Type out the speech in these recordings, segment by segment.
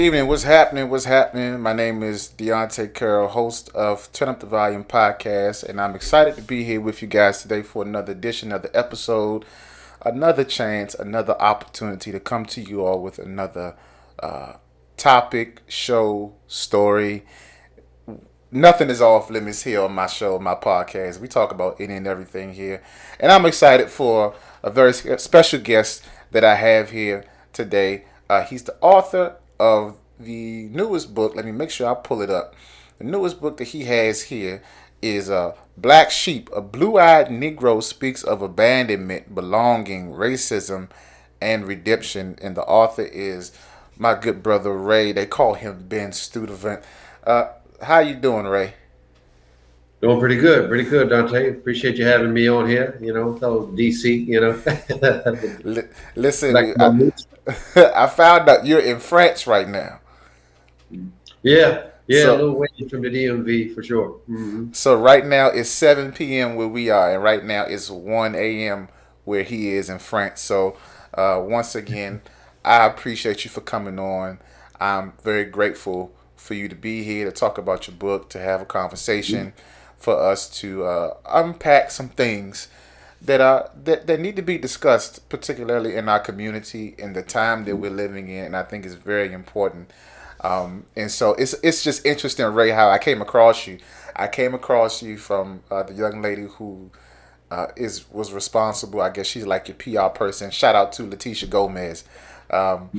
evening. What's happening? What's happening? My name is Deontay Carroll, host of Turn Up the Volume podcast, and I'm excited to be here with you guys today for another edition, another episode, another chance, another opportunity to come to you all with another uh, topic, show, story. Nothing is off limits here on my show, my podcast. We talk about any and everything here, and I'm excited for a very special guest that I have here today. He's the author of the newest book. Let me make sure I pull it up. The newest book that he has here is Black Sheep. A blue-eyed Negro speaks of abandonment, belonging, racism, and redemption. And the author is my good brother Ray. They call him Ben Studevent. Uh, how you doing, Ray? Doing pretty good, Dante. Appreciate you having me on here. Fellow DC. Back Listen, to my roots. I found out you're in France right now. Yeah, a So little way from the DMV for sure. So right now it's 7 p.m. where we are, and right now it's 1 a.m. where he is in France. So once again, I appreciate you for coming on. I'm very grateful for you to be here to talk about your book, to have a conversation, for us to unpack some things that need to be discussed, particularly in our community in the time that we're living in. And I think it's very important. And so it's just interesting, Ray, how I came across you. I came across you from the young lady who is was responsible. I guess she's like your PR person. Shout out to Letitia Gomez. Um,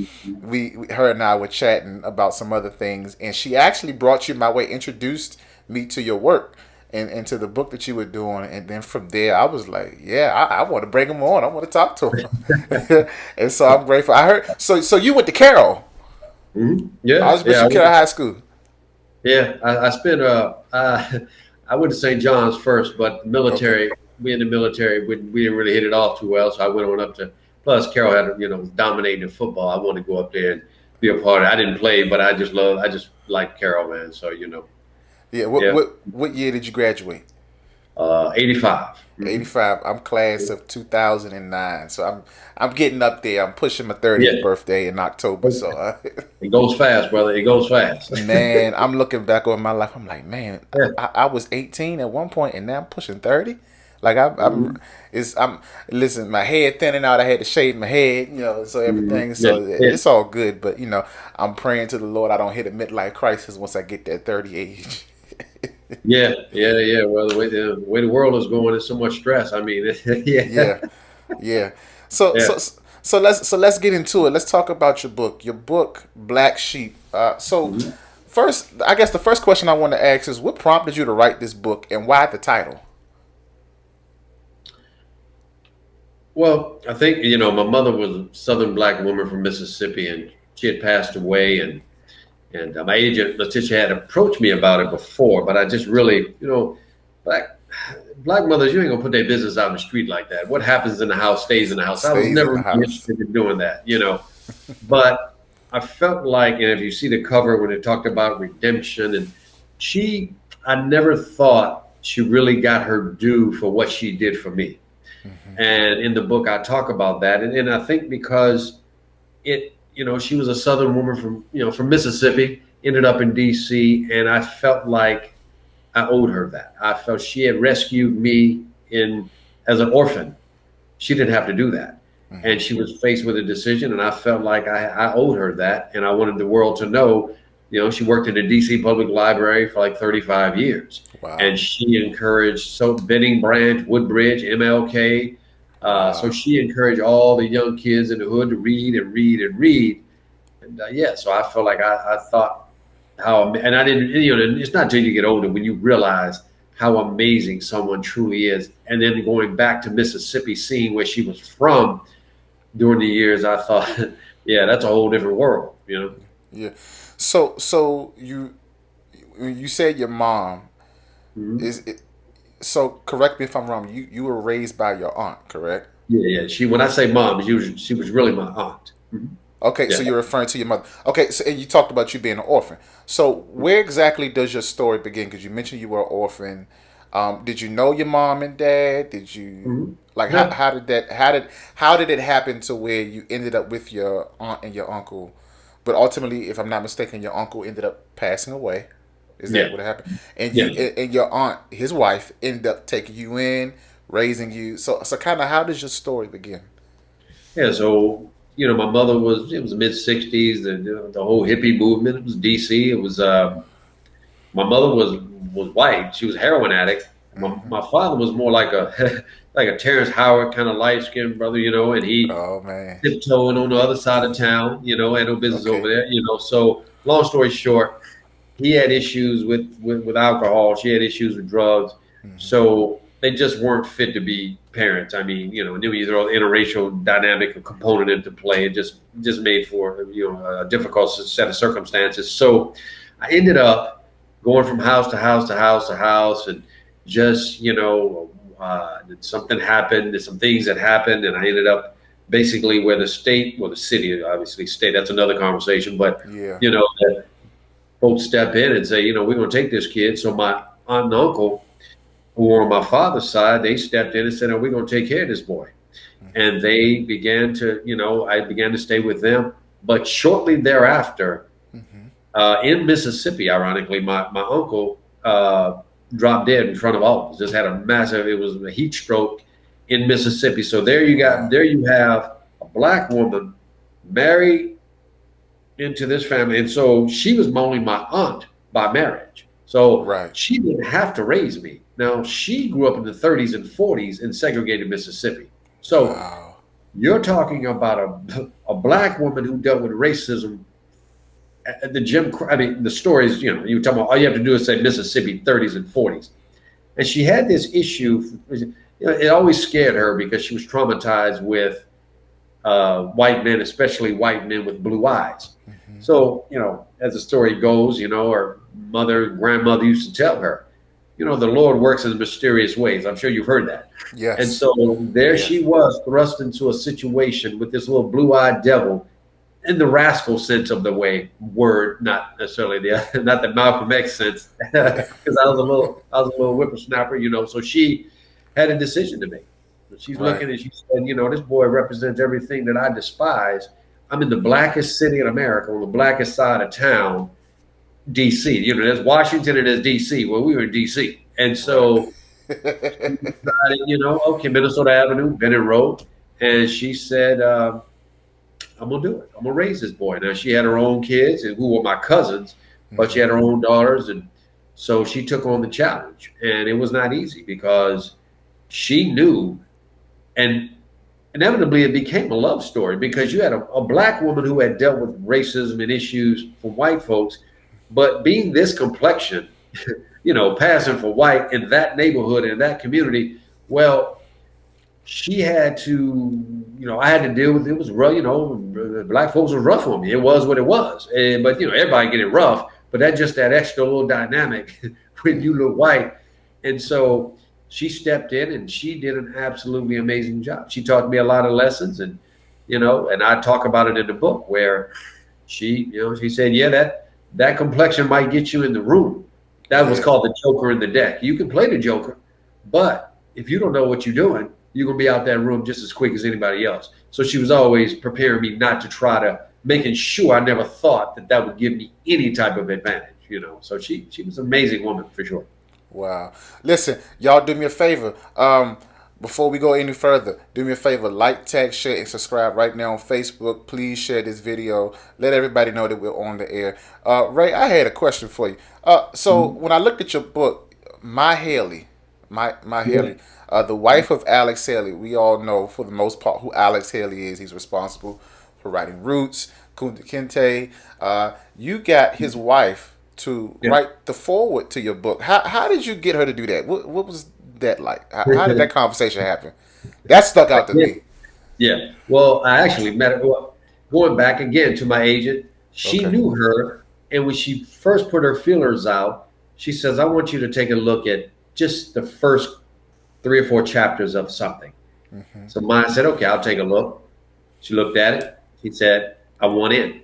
her and I were chatting about some other things, and she actually brought you my way, introduced me to your work and to the book that you were doing. And then from there, I was like, yeah, I want to bring him on. I want to talk to him. And so I'm grateful. I heard. So you went to Carroll. I Yeah, was Bishop Carroll High School. I spent I went to St. John's first, but Okay. military. We in the military, we didn't really hit it off too well, so I went on up to. Plus, Carroll had dominating the football. I wanted to go up there and be a part of it. I didn't play, but I just like Carroll, man. So Yeah. yeah, What year did you graduate? 85. 85. I'm class of 2009. So I'm getting up there. I'm pushing my Yeah. 30th birthday in October. So It goes fast, brother. It goes fast. man, I'm looking back over my life. I'm like, man, Yeah. I was 18 at one point, and now I'm pushing 30. Like Mhm. I'm listen. My head thinning out. I had to shave my head, so everything. Yeah. So Yeah. it's all good. But I'm praying to the Lord I don't hit a midlife crisis once I get that 30 age. Yeah. Well, the way the world is going, there's so much stress. I mean, yeah. Yeah, yeah. So Yeah. so so let's get into it. Let's talk about your book. Your book, Black Sheep. So Mhm. first, I guess the first question I want to ask is, what prompted you to write this book, and why the title? Well, I think my mother was a Southern black woman from Mississippi, and she had passed away, and my agent Letitia had approached me about it before, but I just really, black black mothers, you ain't gonna put their business out in the street like that. What happens in the house stays in the house. I was Stays in never the really house. interested in doing that. But I felt like, and if you see the cover when it talked about redemption, and she, I never thought she really got her due for what she did for me. Hmm. And in the book, I talk about that, and I think because she was a Southern woman from Mississippi, ended up in D.C., and I felt like I owed her that. I felt she had rescued me in as an orphan. She didn't have to do that. And Hmm. she was faced with a decision, and I felt like I owed her that. And I wanted the world to know, she worked in the DC Public Library for like 35 years. Wow. And she encouraged so Benning Branch, Woodbridge, MLK. So Wow. she encouraged all the young kids in the hood to read and read and read. And yeah, so I felt like I thought and I didn't, it's not until you get older when you realize how amazing someone truly is. And then going back to Mississippi, seeing where she was from during the years, I thought, yeah, that's a whole different world. Yeah. So you said your mom Mhm. is it, so correct me if I'm wrong. You were raised by your aunt, correct? Yeah. When I say mom, she was really my aunt. Mhm. Okay, Yeah. so you're referring to your mother. Okay, so and you talked about you being an orphan. So where exactly does your story begin? Because you mentioned you were an orphan. Did you know your mom and dad? Did you Mhm. like Yeah. how did that how did it happen to where you ended up with your aunt and your uncle but ultimately, if I'm not mistaken, your uncle ended up passing away. Is that Yeah, what happened? And you yeah, and your aunt, his wife, ended up taking you in, raising you. So kind of how does your story begin? yeah. So my mother it was mid-60s. The whole hippie movement. It was DC. It was my mother was white. She was a heroin addict. My father was more like a like a Terrence Howard kind of light skinned brother, and he Oh man. tiptoeing on the other side of town, had no business over Okay. there, So long story short, he had issues with alcohol. She had issues with drugs. So they just weren't fit to be parents. I mean, and then when you throw the interracial dynamic component into play, it just made for a difficult set of circumstances. So I ended up going from house to house to house to house, and just something happened. There's some things that happened, and I ended up basically where the state, well, the city, obviously state. That's another conversation, but Yeah. that folks step in and say, we're going to take this kid. So my aunt and uncle, who were on my father's side, they stepped in and said, "Oh, we're going to take care of this boy." And they began to, I began to stay with them. But shortly thereafter, in Mississippi, ironically, my uncle dropped dead in front of all of us. Just had it was a heat stroke in Mississippi. So Wow. there you have a black woman married into this family. And so she was only my aunt by marriage. So Right. she didn't have to raise me. Now, she grew up in the 30s and 40s in segregated Mississippi. So Wow. you're talking about a black woman who dealt with racism at the I mean, the stories, you were talking about all you have to do is say Mississippi 30s and 40s. And she had this issue. It always scared her because she was traumatized with white men, especially white men with blue eyes. So, as the story goes, her grandmother used to tell her, the Lord works in mysterious ways. I'm sure you've heard that. And Yes. so there Yes. she was thrust into a situation with this little blue eyed devil in the rascal sense of the word, not necessarily not the Malcolm X sense, Yeah. because I was a little whippersnapper, So she had a decision to make. She's Right. looking and she said, this boy represents everything that I despise. I'm in the blackest city in America, on the blackest side of town, DC. There's Washington and there's DC. Well, we were in DC, and Right. so she decided, okay, Minnesota Avenue, Bennett Road, and she said, I'm gonna do it. I'm gonna raise this boy. Now she had her own kids, and who were my cousins, but she had her own daughters, and so she took on the challenge. And it was not easy because she knew, and inevitably it became a love story because you had a black woman who had dealt with racism and issues from white folks, but being this complexion, passing for white in that neighborhood in that community, well, she had to, I had to deal with it. Was rough, black folks was rough on me. It was what it was. But everybody get it rough. But that's just that extra little dynamic when you look white. And so she stepped in and she did an absolutely amazing job. She taught me a lot of lessons, and and I talk about it in the book where she said, yeah, that complexion might get you in the room. That was Yeah. called the Joker in the deck. You can play the Joker, but if you don't know what you're doing, you're gonna be out that room just as quick as anybody else. So she was always preparing me not to try to making sure I never thought that would give me any type of advantage. So she was an amazing woman for sure. Wow. Listen, y'all do me a favor. Before we go any further, do me a favor, like, tag, share, and subscribe right now on Facebook. Please share this video. Let everybody know that we're on the air. Ray, I had a question for you. So Mhm. when I looked at your book, My Haley, my Yeah. Haley, the wife of Alex Haley, we all know for the most part who Alex Haley is. He's responsible for writing Roots, Kunta Kinte. You got his wife to Yeah. write the foreword to your book. How did you get her to do that? What was that like? How did that conversation happen? That stuck out to Yeah. me. Yeah. Well, I actually met her. Well, going back again to my agent, she Okay. knew her, and when she first put her feelers out, she says, "I want you to take a look at just the first 3 or 4 chapters of something." So mine said, "Okay, I'll take a look." She looked at it. She said, "I want in."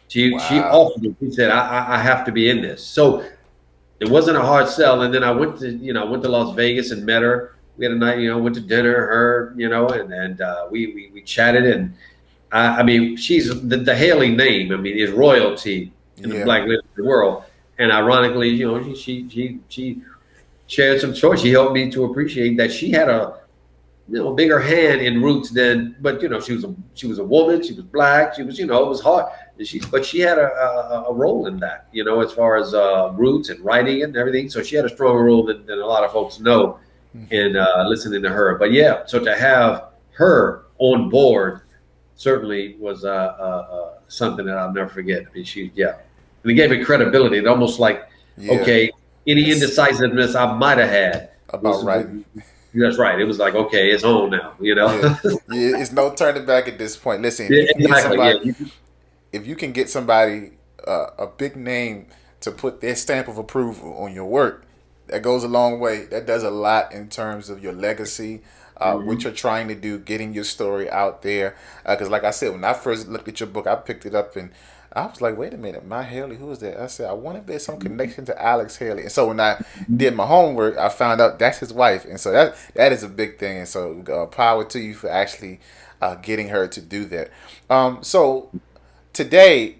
She Wow. offered it. She said, I have to be in this." So it wasn't a hard sell. And then I went to Las Vegas and met her. We had a night, went to dinner, her, and we chatted, and I mean, she's the Haley name. I mean, is royalty in the Yeah. black literature world. And ironically, you know, she shared some choice. She helped me to appreciate that she had a bigger hand in roots than. But you know, she was a woman. She was black. She was, you know, it was hard. But she had a role in that. You know, as far as roots and writing and everything. So she had a stronger role than a lot of folks know Hmm. in listening to her. But yeah, so to have her on board certainly was something that I'll never forget. I mean, and it gave it credibility. It almost like, Yeah. okay, any It's indecisiveness I might have had about was, writing. that's right. It was like, okay, it's on now, you know. Yeah. Yeah. It's no turning back at this point. Listen, if Yeah, you can get exactly. somebody, Yeah, if you can get somebody a big name to put their stamp of approval on your work, that goes a long way. That does a lot in terms of your legacy, what mhm. you're trying to do, getting your story out there. Because, like I said, when I first looked at your book, I picked it up and I was like, wait a minute, my Haley, who is that? I said, I wonder if there's some connection to Alex Haley. And so when I did my homework, I found out that's his wife. And so that is a big thing. And so power to you for actually getting her to do that. So today,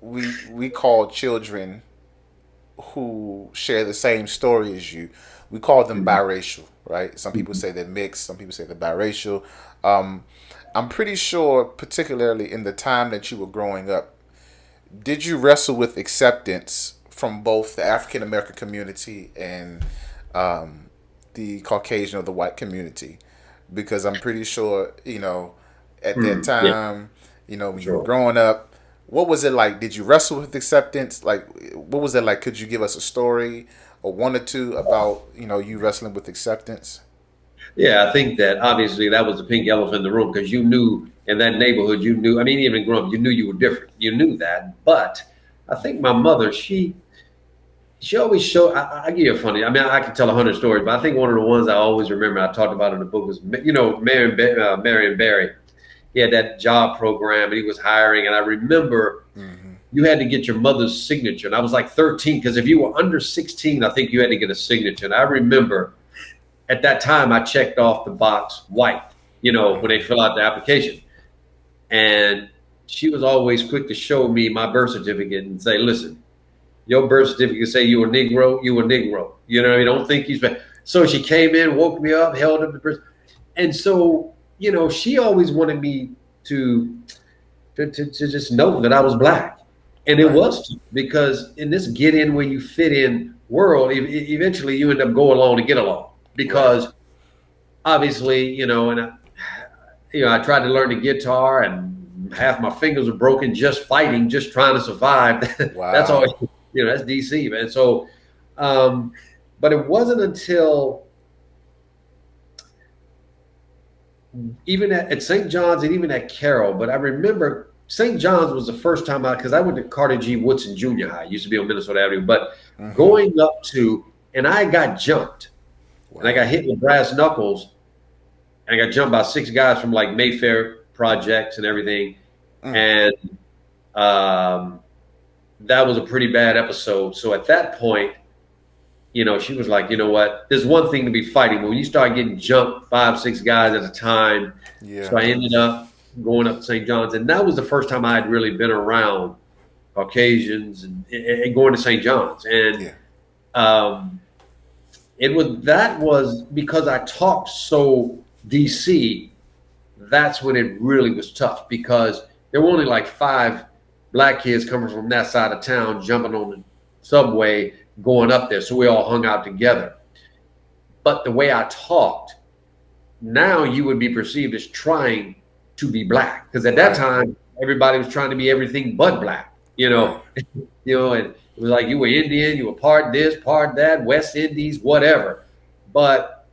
we call children who share the same story as you. We call them biracial, right? Some people say they're mixed. Some people say they're biracial. Um, I'm pretty sure, particularly in the time that you were growing up, did you wrestle with acceptance from both the African American community and the Caucasian or the white community? Because I'm pretty sure, at that Yeah, time, for when you were sure. growing up, what was it like? Did you wrestle with acceptance? Like, what was it like? Could you give us a story or one or two about, you wrestling with acceptance? Yeah, I think that obviously that was the pink elephant in the room because you knew in that neighborhood, you knew. I mean, even growing up, you knew you were different. You knew that. But I think my mother, she always showed. I give you a funny. I mean, I can tell 100 stories, but I think one of the ones I always remember I talked about in the book was, Marion Barry. He had that job program and he was hiring, and I remember Mm-hmm. you had to get your mother's signature, and I was like 13 because if you were under 16, I think you had to get a signature. And I remember at that time I checked off the box white, when they fill out the application, and she was always quick to show me my birth certificate and say, "Listen, your birth certificate say you a Negro, you a Negro. You know what I mean? Don't think he's bad." So she came in, woke me up, held up the birth, and so she always wanted me to to just know that I was black, and it Right. was because in this get in where you fit in world, eventually you end up going along to get along Right. because obviously and I tried to learn the guitar and half my fingers were broken just fighting, just trying to survive. That's always, Wow. that's DC, man. So, um, but it wasn't until even at St. John's and even at Carroll, but I remember St. John's was the first time because I went to Carter G. Woodson Junior High, used to be on Minnesota Avenue, but Mm-hmm. going up to, and I got jumped and I got Wow. hit with brass knuckles and I got jumped by 6 guys from like Mayfair projects and everything. Mm. And um, that was a pretty bad episode. So at that point, she was like, you know what? There's one thing to be fighting, but when you start getting jumped 5, 6 guys at a time, Yeah. so I ended up going up to St. John's, and that was the first time I had really been around Caucasians and going to St. John's, and Yeah. um, that was because I talked so DC. That's when it really was tough because there were only like 5 black kids coming from that side of town, jumping on the subway, going up there. So we all hung out together. But the way I talked, now you would be perceived as trying to be black. Because at that Right. time, everybody was trying to be everything but black, Right. and it was like you were Indian, you were part this, part that, West Indies, whatever. But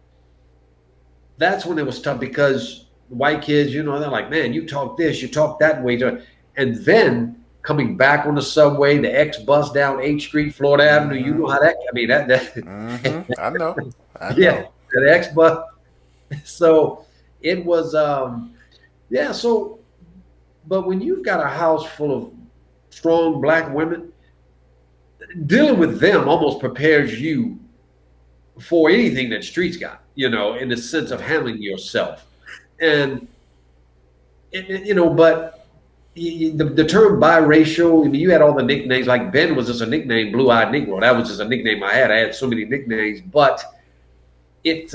that's when it was tough because white kids, they're like, man, you talk this, you talk that way. And then coming back on the subway, the X bus down 8th Street, Florida Avenue, you Mm-hmm. know how that, I mean, Mm-hmm. I know. I yeah, know. the X bus. So it was, yeah. So, but when you've got a house full of strong black women, dealing with them almost prepares you for anything that streets got, in the sense of Right. handling yourself. And but the term biracial, I mean, you had all the nicknames. Like Ben was just a nickname, Blue Eyed Negro. That was just a nickname I had. I had so many nicknames, but it.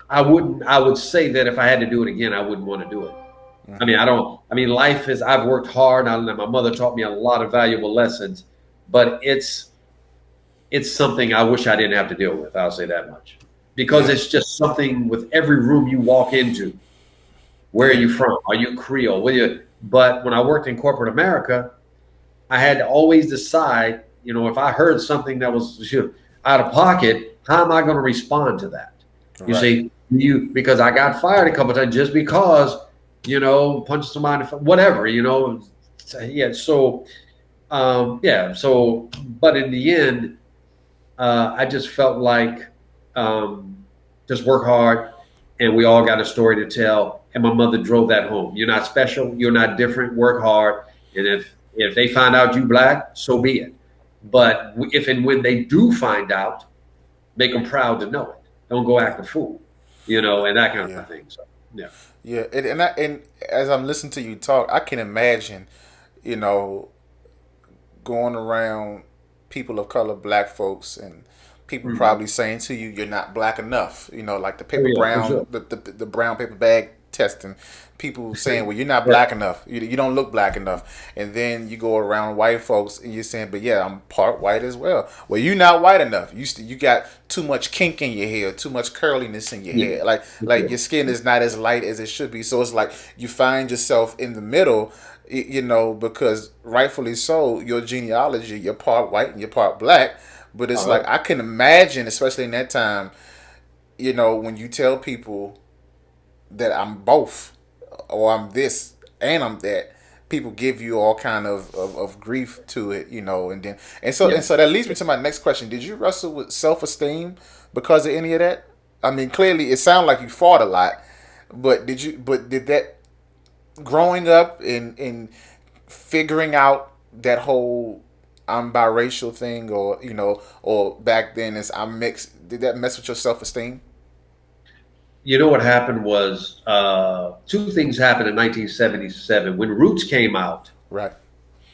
I would say that if I had to do it again, I wouldn't want to do it. I mean, Hmm. I don't. I mean, life is. I've worked hard. My mother taught me a lot of valuable lessons, but it's something I wish I didn't have to deal with. I'll say that much, because Yeah. it's just something with every room you walk into. Where are Yeah. you from? Are you Creole? But when I worked in corporate America, I had to always decide, if I heard something that was out of pocket, how am I going to respond to that? You Right. see, because I got fired a couple of times just because, punching somebody, whatever, yeah. So, yeah. So, but in the end, I just felt like um, just work hard, and we all got a story to tell. And my mother drove that home. You're not special. You're not different. Work hard, and if they find out you black, so be it. But if and when they do find out, make them proud to know it. Don't go act a fool, and that kind Yeah. of thing. So yeah. Yeah. And as I'm listening to you talk, I can imagine, you know, going around people of color, black folks, and people Hmm. probably saying to you, "You're not black enough." You know, like the Oh paper yeah, for brown, sure. the brown paper bag testing. People saying, "Well, you're not black enough. You don't look black enough." And then you go around white folks and you're saying, "But yeah, I'm part white as well." Well, you're not white enough. You got too much kink in your hair, too much curliness in your Yeah, hair. for Like sure. your skin is not as light as it should be. So it's like you find yourself in the middle, because rightfully so, your genealogy, you're part white and you're part black. But it's like Uh-huh. I can imagine, especially in that time, when you tell people that I'm both, or I'm this and I'm that, people give you all kind of grief to it, and Yeah. so that leads me to my next question. Did you wrestle with self-esteem because of any of that? I mean, clearly it sounded like you fought a lot, but did that, growing up and figuring out that whole I'm biracial thing, or back then as I'm mixed, did that mess with your self-esteem? You know what happened was two things happened in 1977 when Roots came out. Right.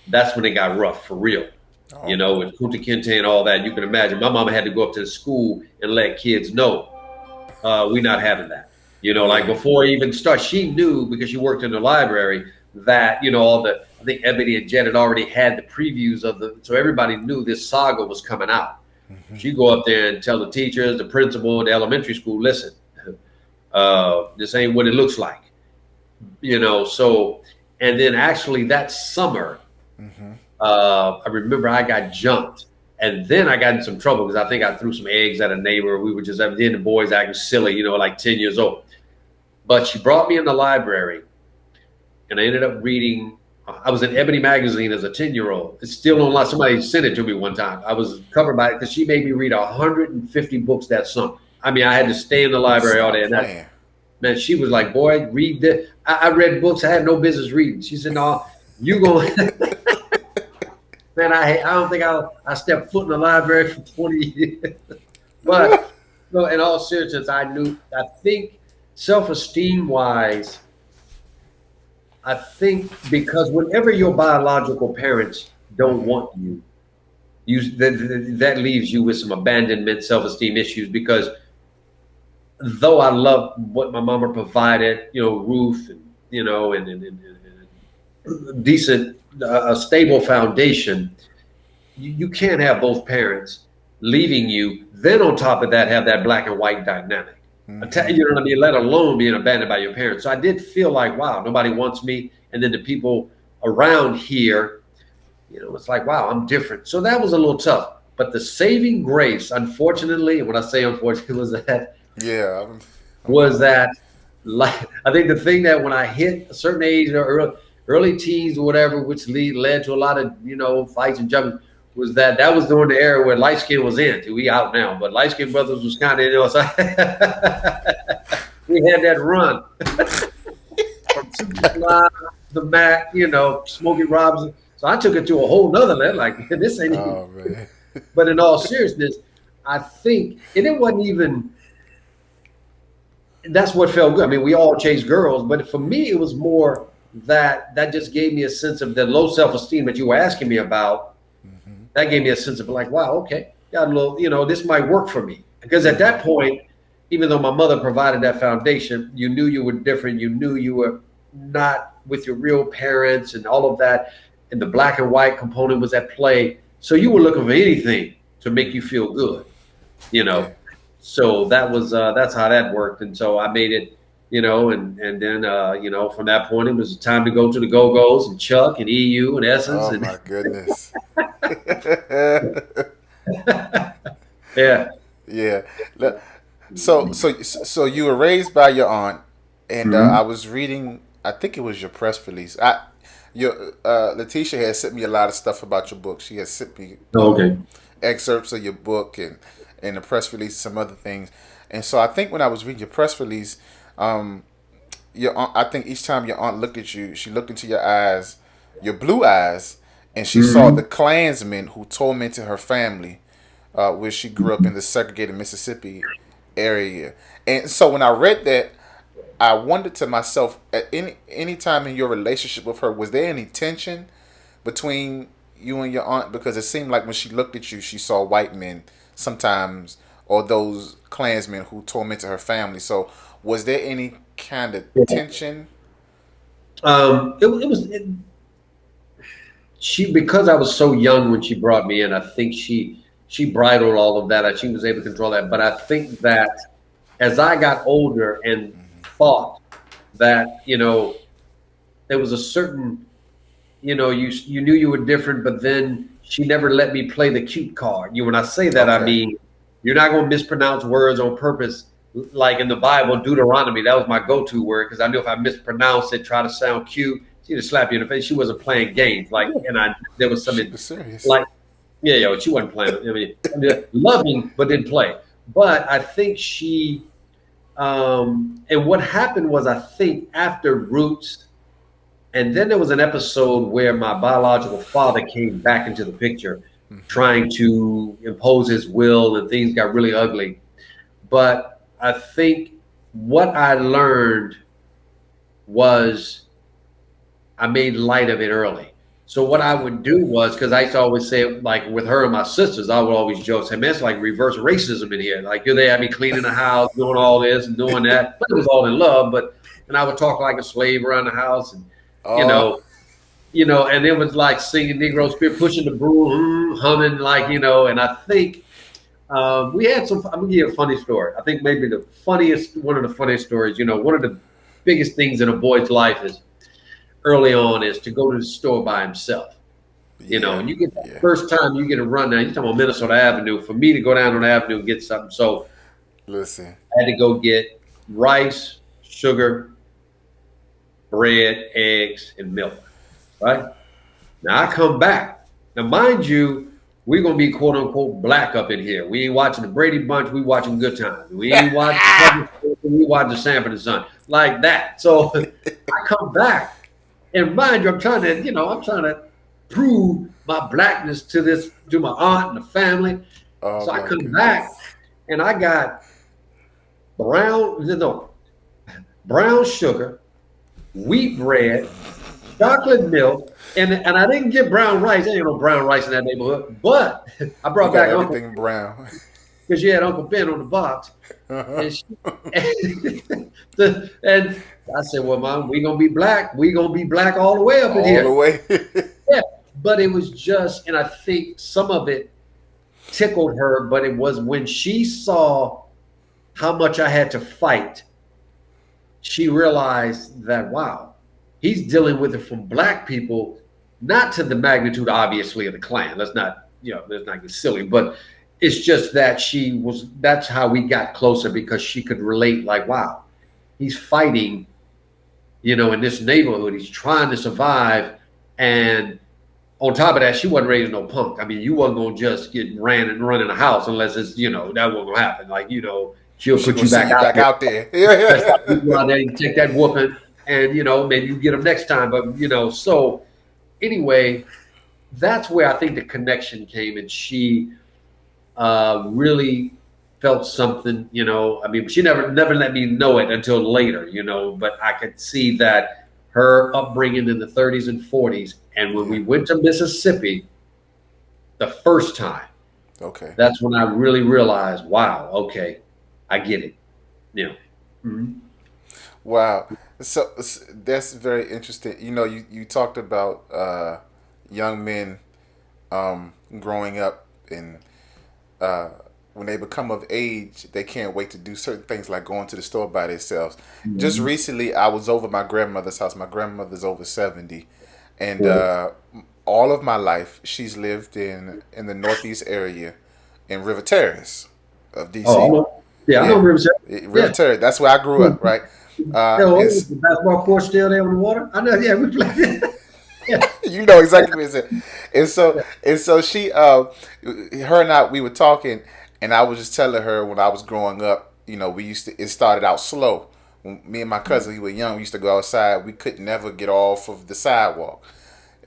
That's when it got rough for real. Oh, okay. With Kunta Kinte and all that. You can imagine. My mama had to go up to the school and let kids know we're not having that. Like Yeah. before it even start, she knew because she worked in the library that all the I think Ebony and Jet had already had the previews of so everybody knew this saga was coming out. She go up there and tell the teachers, the principal, the elementary school, listen, this ain't what it looks like. So and then actually that summer Mm-hmm. I remember I got jumped, and then I got in some trouble because I think I threw some eggs at a neighbor. We were just then the boys acting silly, like 10 years old. But she brought me in the library, and I ended up reading. I was in Ebony magazine as a 10-year-old. It's still online. Somebody sent it to me one time. I was covered by it because she made me read 150 books that summer. I mean, I had to stay in the library all day, Stop and that playing. man, she was like, "Boy, read this." I read books I had no business reading. She said, "No, you going." Man, I don't think I stepped foot in the library for 20 years. But no, in all seriousness, I think self-esteem wise, I think because whenever your biological parents don't Mm-hmm. want you, that leaves you with some abandonment, self-esteem issues. Because though I love what my mama provided, roof and and decent, a stable foundation, you can't have both parents leaving you. Then on top of that, have that black and white dynamic. Mm-hmm. You know what I mean? Let alone being abandoned by your parents. So I did feel like, wow, nobody wants me. And then the people around here, it's like, wow, I'm different. So that was a little tough. But the saving grace, unfortunately, and when I say unfortunately, Yeah. I'm was following. that like I think the thing that when I hit a certain age or early teens or whatever, which led to a lot of fights and jumping, was that was during the era where light skin was in. We out now, but light skin brothers was kind of so we had that run from Superfly to Mac, Smokey Robinson. So I took it to a whole nother level. Like this ain't even. Oh man. But in all seriousness, I think, and it wasn't even that's what felt good. I mean, we all chase girls, but for me, it was more that just gave me a sense of the low self-esteem that you were asking me about. Mm-hmm. That gave me a sense of like, wow, okay, got a little, this might work for me. Because at that point, even though my mother provided that foundation, you knew you were different. You knew you were not with your real parents and all of that. And the black and white component was at play. So you were looking for anything to make you feel good, you Yeah. know. So that's how that worked. And so I made it, and then from that point it was time to go to the Go-Go's and Chuck and EU and Essence Oh and my goodness. yeah. Yeah. So you were raised by your aunt, and I Mhm. was reading. I think it was your press release. Your Letitia had sent me a lot of stuff about your book. She had sent me Okay. excerpts of your book and the press release, some other things. And so I think when I was reading your press release, um, your aunt, I think each time your aunt looked at you, she looked into your eyes, your blue eyes, and she saw the Mhm. Klansmen who tormented her family, where she grew up in the segregated Mississippi area. And so when I read that, I wondered to myself, at any time in your relationship with her, was there any tension between you and your aunt? Because it seemed like when she looked at you, she saw white men sometimes, or those Klansmen who tormented her family. So was there any kind of tension? It was she because I was so young when she brought me in. I think she bridled all of that. She was able to control that. But I think that as I got older and thought that there was a certain you knew you were different, but then she never let me play the cute card. When I say that, I Okay. mean you're not going to mispronounce words on purpose. Like in the Bible, Deuteronomy, that was my go-to word because I knew if I mispronounced it, try to sound cute, she'd just slap you in the face. She wasn't playing games. Like, and there was some She was serious. like, yeah, she wasn't playing. I mean, loving but didn't play. But I think and what happened was I think after Roots and then there was an episode where my biological father came back into the picture, Hmm. trying to impose his will, and things got really ugly. But I think what I learned was I made light of it early. So what I Okay. would do was because I used to always say, like with her and my sisters, I would always joke, say, "Man, it's like reverse racism in here. Like here they have me cleaning the house, doing all this and doing that, but it was all in love. But and I would talk like a slave around the house, and you Oh, know, and it was like singing Negro Spirit, pushing the broom, humming like, and I think we had some. I'm gonna give you a funny story. I think maybe one of the funniest stories. One of the biggest things in a boy's life is early on is to go to the store by himself. yeah, And you get that yeah. first time you get a run down. You're talking about Minnesota Avenue. For me to go down on the avenue and get something, so Listen. I had to go get rice, sugar, bread, eggs, and milk. Right. Now I come back. Now, mind you, we're gonna be quote unquote black up in here. We ain't watching the Brady Bunch. We watching Good Times. We ain't watching. We watching Sanford and Son like that. So I come back, and mind you, I'm trying to prove my blackness to my aunt and the family. Oh So I my come back, goodness. and I got no brown sugar, wheat bread, chocolate milk, and I didn't get brown rice. There ain't no brown rice in that neighborhood. But I You brought got back Uncle everything brown. because you had Uncle Ben on the box, Uh-huh. and and I said, "Well, Mom, we gonna be black. We gonna be black all the way up in All the here." way. Yeah, but it was just, and I think some of it tickled her, but it was when she saw how much I had to fight, she realized that wow, he's dealing with it from black people, not to the magnitude, obviously, of the Klan. Let's not get silly, but it's just that that's how we got closer because she could relate, like, wow, he's fighting, in this neighborhood, he's trying to survive. And on top of that, she wasn't raised no punk. I mean, you wasn't gonna just get ran and run in the house unless it's, that wasn't gonna happen. Like, she'll She put gonna you send back you out back there. out there. Yeah, That's right. You go out there, you take that whooping, and maybe you get them next time. But so anyway, that's where I think the connection came, and she really. felt something, I mean, she never let me know it until later, but I could see that her upbringing in the 30s and 40s. And when Yeah. we went to Mississippi the first time, Okay. that's when I really realized, wow, okay, I get it. You know. Mhm. Wow. So that's very interesting. You talked about young men growing up and uh, when they become of age, they can't wait to do certain things like going to the store by themselves. Just Mhm. recently, I was over my grandmother's house. My grandmother's over 70, and Mhm. all of my life, she's lived in the Northeast area in River Terrace of Oh, DC. yeah, I know Yeah, Riverside. River Yeah. Terrace. That's where I grew up, right? Yeah, well, It's the basketball court still there on the water. I know. Yeah, we played. Yeah. you know exactly what it is. And so she her and I we were talking and I was just telling her when I was growing up, we used to it started out slow. When me and my cousin we were young, we used to go outside, we could never get off of the sidewalk.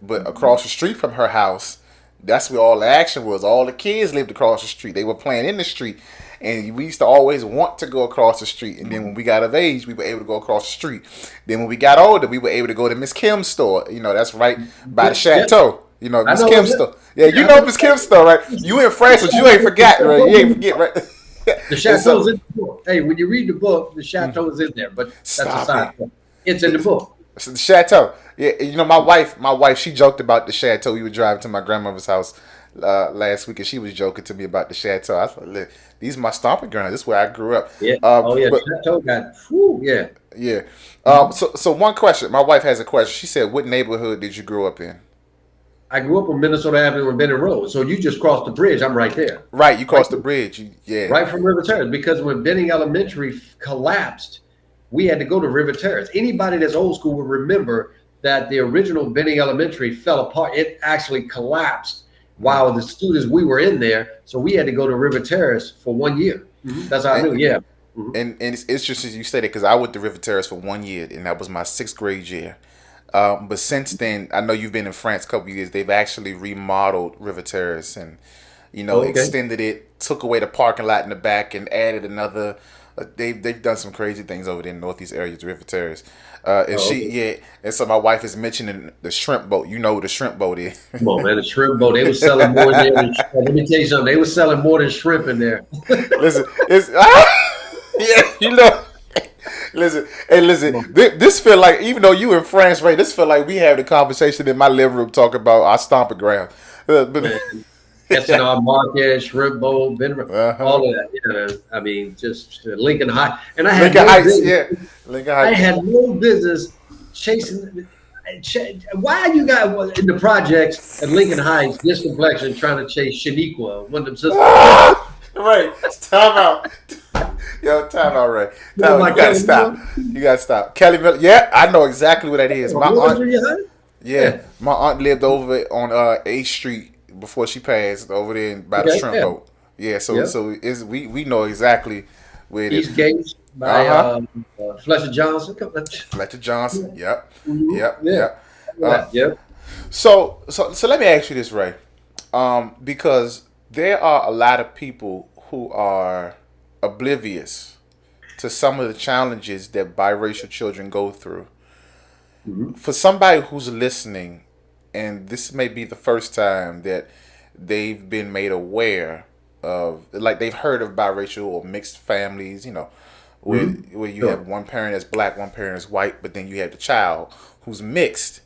But across the street from her house, that's where all the action was. All the kids lived across the street. They were playing in the street. And we used to always want to go across the street. And then when we got of age, we were able to go across the street. Then when we got older, we were able to go to Miss Kim's store. That's right by the Yeah, chateau. I Miss know Kim's what's it. store. Yeah, you Yeah, I know know. Miss Kim's store, right? You in France, but you ain't forgot, right? You ain't forget, right? The And chateau's so, in the book. Hey, when you read the book, the chateau is in there, but that's a stop side it. point. It's in the book. So the chateau. Yeah, my wife, she joked about the chateau. We were driving to my grandmother's house last week, and she was joking to me about the chateau. I thought, look, these are my stomping grounds. This is where I grew up. Yeah. Oh yeah, But chateau got. Whew, yeah. yeah. Mhm. So one question. My wife has a question. She said, "What neighborhood did you grow up in?" I grew up on Minnesota Avenue and Benning Road, so you just crossed the bridge. I'm right there, Right, you right crossed the there, bridge. Yeah. right from River Terrace. Because when Benning Elementary collapsed, we had to go to River Terrace. Anybody that's old school will remember that the original Benning Elementary fell apart. It actually collapsed Mm. while the students we were in there. So we had to go to River Terrace for 1 year. That's how I And knew. Yeah. Mhm. and it's interesting you say that because I went to River Terrace for 1 year, and that was my sixth grade year. But since then, I know you've been in France a couple of years. They've actually remodeled River Terrace and Okay. extended it, took away the parking lot in the back, and added another. They've done some crazy things over there in the Northeast areas, River Terrace. Oh, okay. And so my wife is mentioning the shrimp boat. You know what the shrimp boat is. Come on, man. The shrimp boat. They were selling more in there than. Let me tell you something. They were selling more than shrimp in there. Listen, it's yeah, Listen, hey, Come listen. on. This feel like even though you in France, right? This feel like we have the conversation in my living room talking about our stomping ground. But Man. SNR Market, Shrimp Bowl, uh-huh. all of that. I mean, just Lincoln High, and Lincoln Heights, yeah, Lincoln I Heights. had no business chasing. Why you got in the projects at Lincoln Heights, this complexion, trying to chase Shaniqua, one of them sisters? Ah! Right, time out. Yo, time out, Ray. You know Time out. You about gotta Kelly Miller? stop. You gotta stop. Kelly Miller. Yeah, I know exactly what that is. My Miller aunt. Junior High? Yeah, Yeah. my aunt lived over on 8th Street before she passed over there by the Okay. shrimp Yeah. boat. Yeah, so Yeah. so is we know exactly where it is. East Gates Uh by huh. Fletcher Johnson. Fletcher Johnson. Yep. Mhm. Yep. Yeah. Yep. All that. Yeah. So let me ask you this, Ray. Because there are a lot of people who are oblivious to some of the challenges that biracial children go through. Mhm. For somebody who's listening, and this may be the first time that they've been made aware of, like they've heard of biracial or mixed families, Mhm. where you Sure. have one parent that's black, one parent is white, but then you have the child who's mixed.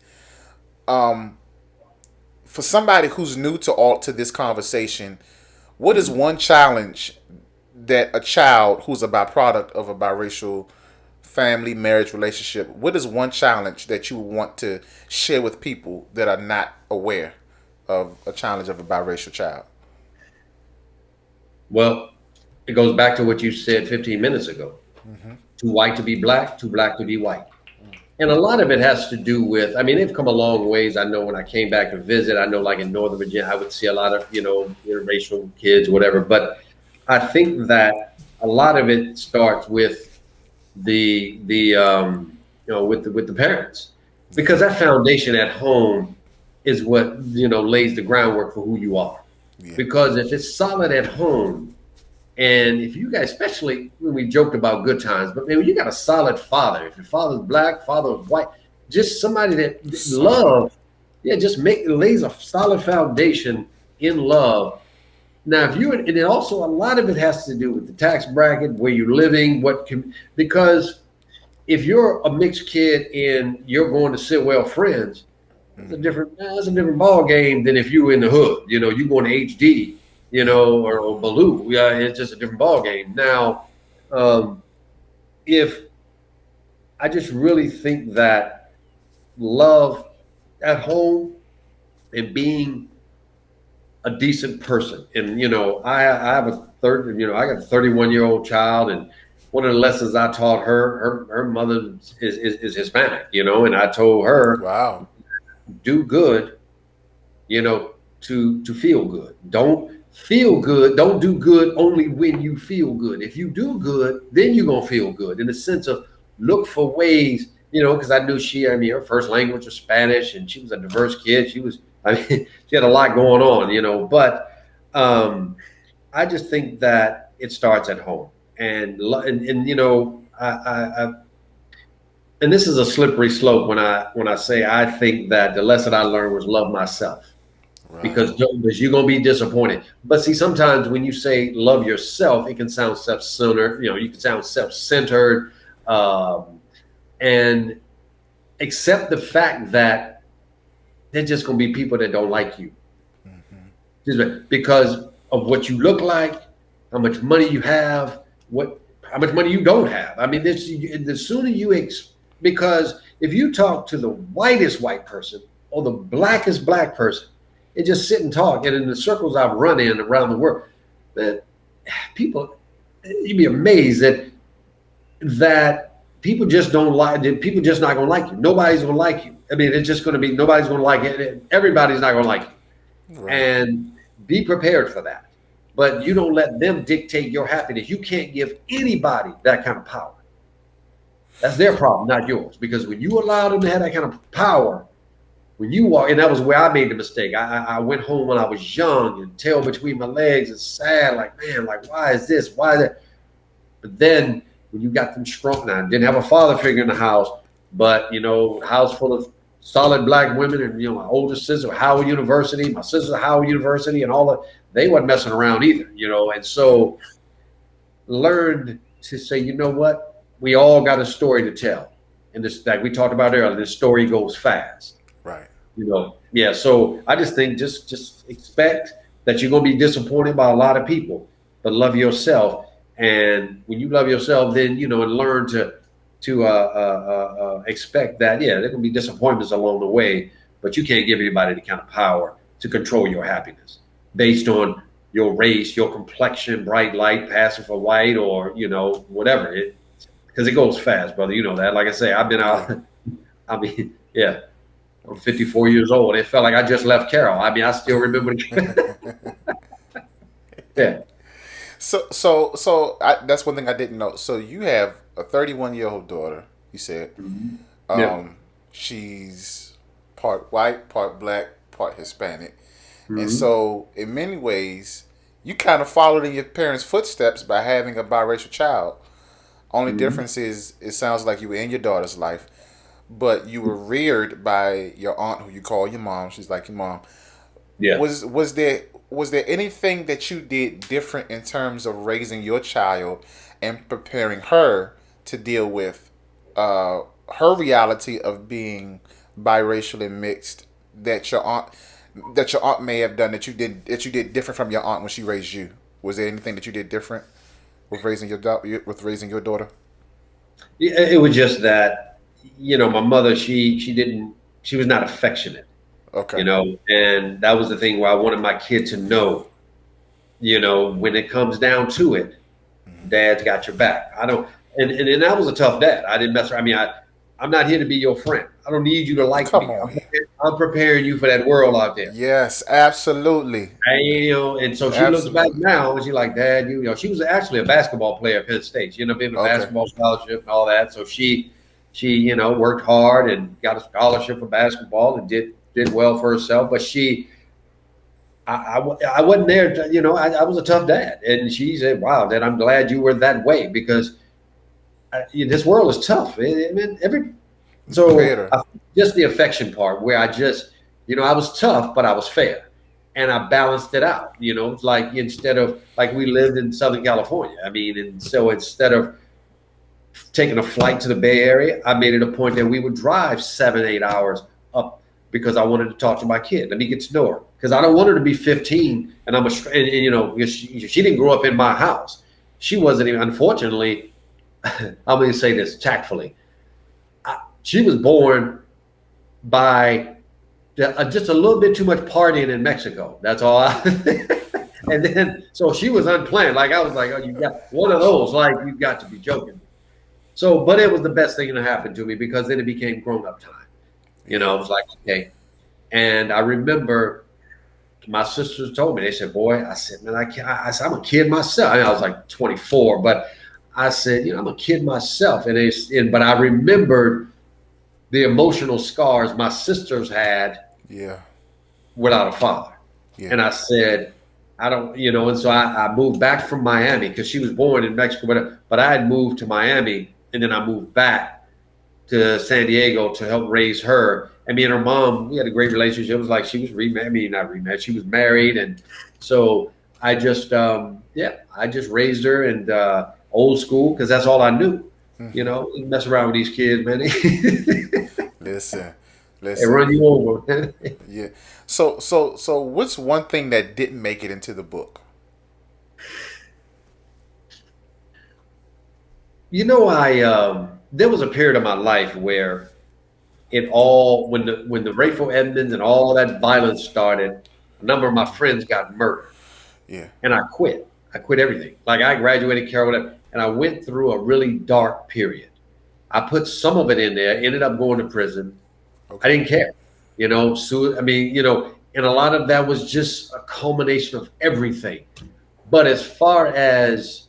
Um, for somebody who's new to this conversation, what is Mhm. one challenge that a child who's a byproduct of a biracial family, marriage, relationship, what is one challenge that you want to share with people that are not aware of a challenge of a biracial child? Well, it goes back to what you said 15 minutes ago. Mm-hmm. Too white to be black, too black to be white. And a lot of it has to do with, I mean, they've come a long ways. I know when I came back to visit, I know like in Northern Virginia, I would see a lot of, interracial kids, whatever. But I think that a lot of it starts with with the parents, because that foundation at home is what, lays the groundwork for who you are. Yeah. Because if it's solid at home, And if you guys, especially when we joked about good times, but man, when you got a solid father, if your father's black, father's white, just somebody that Son. love, yeah, just lays a solid foundation in love. Now, if you and it also a lot of it has to do with the tax bracket, where you're living, because if you're a mixed kid and you're going to Sitwell Friends, Hmm. that's a different ball game than if you were in the hood. You know, you going to HD, or Baloo. Yeah, it's just a different ball game. Now, um, if I just really think that love at home and being a decent person, and I have a third, I got a 31-year-old child, and one of the lessons I taught her mother is Hispanic, and I told her, Wow. do good, to feel good. Don't feel good. Don't do good only when you feel good. If you do good, then you're gonna feel good. In the sense of look for ways, because I mean, her first language was Spanish, and she was a diverse kid. I mean, she had a lot going on, But I just think that it starts at home, and and this is a slippery slope when I say I think that the lesson I learned was love myself, Right. because you're gonna be disappointed. But see, sometimes when you say love yourself, it can sound self-centered. You can sound self-centered, um, and accept the fact that there's just gonna be people that don't like you Hmm. just because of what you look like, how much money you have, how much money you don't have. I mean, the sooner because if you talk to the whitest white person or the blackest black person, and just sit and talk, and in the circles I've run in around the world, that people, you'd be amazed that people just don't like. That people just not gonna like you. Nobody's gonna like you. I mean, it's just gonna be nobody's gonna like it. Everybody's not gonna like you, Right. and be prepared for that. But you don't let them dictate your happiness. You can't give anybody that kind of power. That's their problem, not yours. Because when you allow them to have that kind of power, when you walk, and that was where I made the mistake. I went home when I was young and tail between my legs and sad, like, man, like, why is this? Why that? But then when you got them strong, now I didn't have a father figure in the house, but house full of solid black women, and my older sister Howard University, my sister Howard University, and all that, they wasn't messing around either, and so learned to say, you know what, we all got a story to tell, and this, like we talked about earlier, this story goes fast. Right. Yeah, so I just think just expect that you're going to be disappointed by a lot of people, but love yourself. And when you love yourself, then and learn to expect that, yeah, there can be disappointments along the way, but you can't give anybody the kind of power to control your happiness based on your race, your complexion, bright light, passing for white, or whatever it, because it goes fast, brother. You know that. Like I say, I've been Yeah. out. I mean, yeah, I'm 54 years old. It felt like I just left Carol. I mean, I still remember. Yeah. That's one thing I didn't know. So you have a 31-year-old daughter. You said, Mhm. Yeah. um, she's part white, part black, part Hispanic, and Hmm. so in many ways, you kind of followed in your parents' footsteps by having a biracial child. Only Hmm. difference is, it sounds like you were in your daughter's life, but you were reared by your aunt, who you call your mom. She's like your mom. Yeah. Was there anything that you did different in terms of raising your child and preparing her to deal with uh, her reality of being biracial and mixed, that your aunt may have done that you did different from your aunt when she raised you? Was there anything that you did different with raising your daughter? Yeah, it was just that, my mother, she was not affectionate, Okay. and that was the thing where I wanted my kid to know, when it comes down to it, dad's got your back. I don't, and that was a tough dad. I didn't mess around. I mean, I'm not here to be your friend. I don't need you to like Come me. on here. I'm preparing you for that world out there. Yes, absolutely, And so she looks back absolutely. now and she's like, Dad, she was actually a basketball player at Penn State. She ended up being a Okay. basketball scholarship and all that. So she, worked hard and got a scholarship for basketball and did well for herself. But I wasn't there. To, I was a tough dad, and she said, "Wow, Dad, I'm glad you were that way because this world is tough." So Better. just the affection part, where I just, I was tough, but I was fair, and I balanced it out. It's like instead of like we lived in Southern California. I mean, and so instead of taking a flight to the Bay Area, I made it a point that we would drive 7, 8 hours up because I wanted to talk to my kid. Let me get to know her because I don't want her to be 15 and because she didn't grow up in my house. She wasn't even. Unfortunately, I'm going to say this tactfully. She was born by just a little bit too much partying in Mexico. That's all. And then so she was unplanned. Like I was like, oh, you got one of those. Like you got to be joking. So, but it was the best thing that happened to me because then it became grown up time. It was like, okay. And I remember my sisters told me, they said, boy, I said, man, I said, I'm a kid myself. I was like 24, but I said, I'm a kid myself. But I remembered the emotional scars my sisters had without a father. Yeah. And I said, I don't, and so I moved back from Miami because she was born in Mexico, but I had moved to Miami. And then I moved back to San Diego to help raise her. And me and her mom, we had a great relationship. It was like she was remarried. I mean, not remarried. She was married. And so I just, I just raised her and old school because that's all I knew. Mm-hmm. Mess around with these kids, man. Listen. They run you over. Yeah. So what's one thing that didn't make it into the book? There was a period of my life where it all when the Rayful Edmonds and all that violence started, a number of my friends got murdered. Yeah. And I quit. I quit everything. Like I graduated Carolina, and I went through a really dark period. I put some of it in there, ended up going to prison. Okay. I didn't care. And a lot of that was just a culmination of everything. But as far as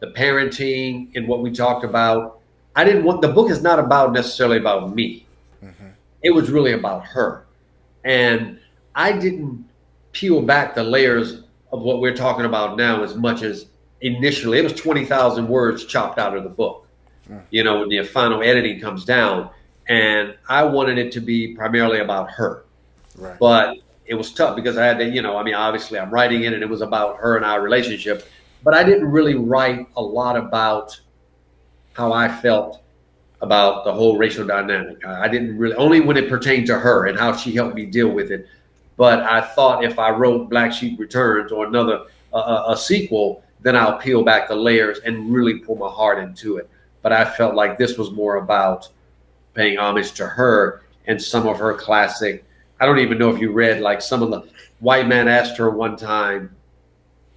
the parenting and what we talked about, I didn't want, the book is not necessarily about me. Mm-hmm. It was really about her. And I didn't peel back the layers of what we're talking about now as much as initially. It was 20,000 words chopped out of the book, when the final editing comes down. And I wanted it to be primarily about her. Right. But it was tough because I had to, obviously I'm writing it and it was about her and our relationship. But I didn't really write a lot about how I felt about the whole racial dynamic. I didn't really, only when it pertained to her and how she helped me deal with it. But I thought if I wrote Black Sheep Returns or another a sequel, then I'll peel back the layers and really pour my heart into it. But I felt like this was more about paying homage to her and some of her classic. I don't even know if you read like some of the white man asked her one time,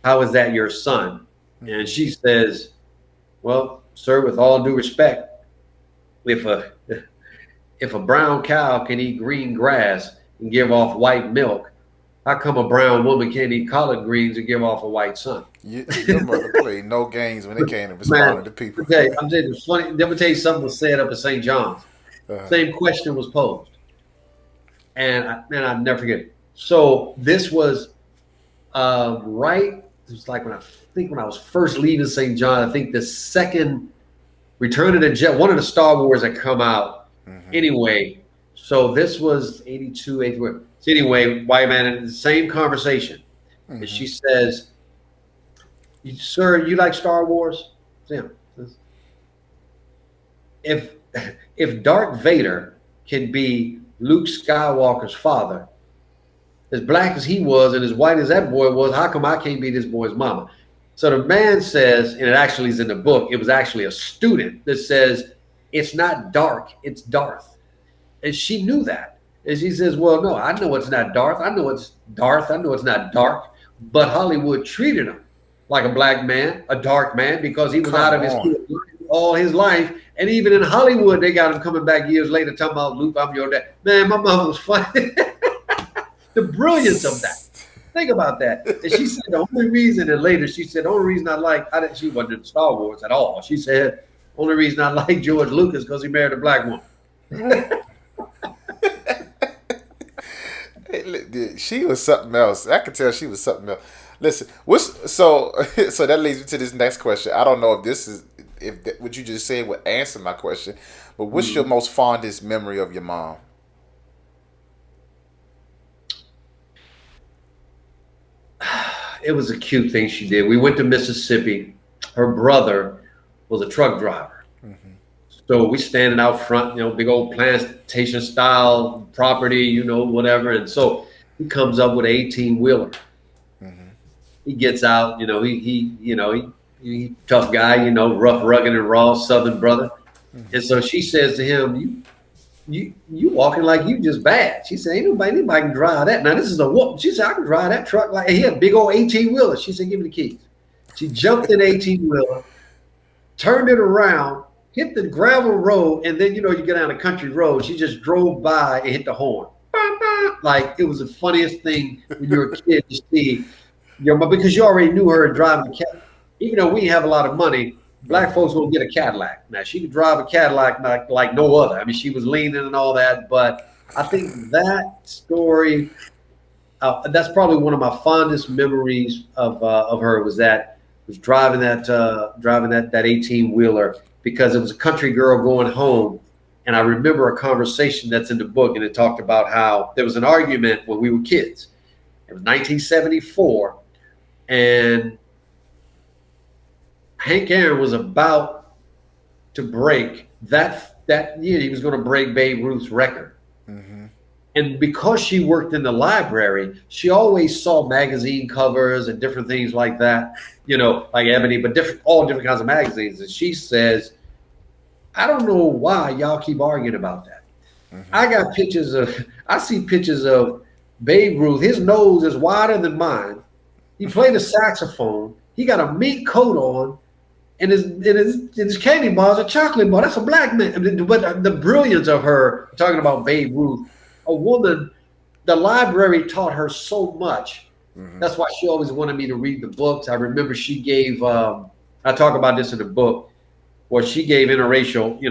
how is that your son? And she says, well, sir, with all due respect, if a brown cow can eat green grass and give off white milk, how come a brown woman can't eat collard greens and give off a white son? Your mother played no games when it came to responding to people. Okay, I'm telling you, it's funny. Let me tell you something was said up at St. John's. Same question was posed. And I'll never forget it. So this was right. It was like when I was first leaving St. John. I think the second Return of the Jedi, one of the Star Wars that come out. Mm-hmm. Anyway, so this was 82, 84. So anyway, white man in the same conversation. Mm-hmm. And she says, sir, you like Star Wars? Yeah. If Darth Vader can be Luke Skywalker's father, as black as he was and as white as that boy was, how come I can't be this boy's mama? So the man says, and it actually is in the book, it was actually a student that says, it's not dark, it's Darth. And she knew that. And she says, well, no, I know it's not Darth. I know it's Darth. I know it's not dark. But Hollywood treated him like a black man, a dark man, because he was out of his all his life. And even in Hollywood, they got him coming back years later talking about, Luke, I'm your dad. Man, my mom was funny. The brilliance of that. Think about that. And she said the only reason, and later she said, the only reason she wasn't in Star Wars at all. She said, only reason I like George Lucas because he married a black woman. She was something else. I could tell she was something else. Listen, what's so so that leads me to this next question. I don't know if this is if what you just said would answer my question, but what's your Mhm. most fondest memory of your mom? It was a cute thing she did. We went to Mississippi. Her brother was a truck driver. Mm-hmm. So we standing out front, big old plantation style property, whatever. And so he comes up with an 18 wheeler. Mm-hmm. He gets out, he tough guy, rough, rugged, and raw Southern brother. Mm-hmm. And so she says to him, you walking like you just bad. She said, ain't anybody can drive that. Now this is a whoop. She said, I can drive that truck like he had a big old 18 wheeler. She said, give me the keys. She jumped in 18 wheeler, turned it around, hit the gravel road, and then you get on a country road. She just drove by and hit the horn. Like it was the funniest thing when you were a kid to see your mom, because you already knew her driving a cat. Even though we didn't have a lot of money, black folks gonna get a Cadillac. Now she could drive a Cadillac like no other. I mean, she was leaning and all that, but I think that story, that's probably one of my fondest memories of her was driving that 18 wheeler, because it was a country girl going home. And I remember a conversation that's in the book, and it talked about how there was an argument when we were kids. It was 1974, and Hank Aaron was about to break that year. He was going to break Babe Ruth's record. Mm-hmm. And because she worked in the library, she always saw magazine covers and different things like that, like Ebony, but all different kinds of magazines. And she says, I don't know why y'all keep arguing about that. Mm-hmm. I see pictures of Babe Ruth. His nose is wider than mine. He played a saxophone. He got a mink coat on, and his candy bars are chocolate bar. That's a black man. But the brilliance of her talking about Babe Ruth, a woman, the library taught her so much. Mm-hmm. That's why she always wanted me to read the books. I remember she gave, I talk about this in the book, where she gave Interracial,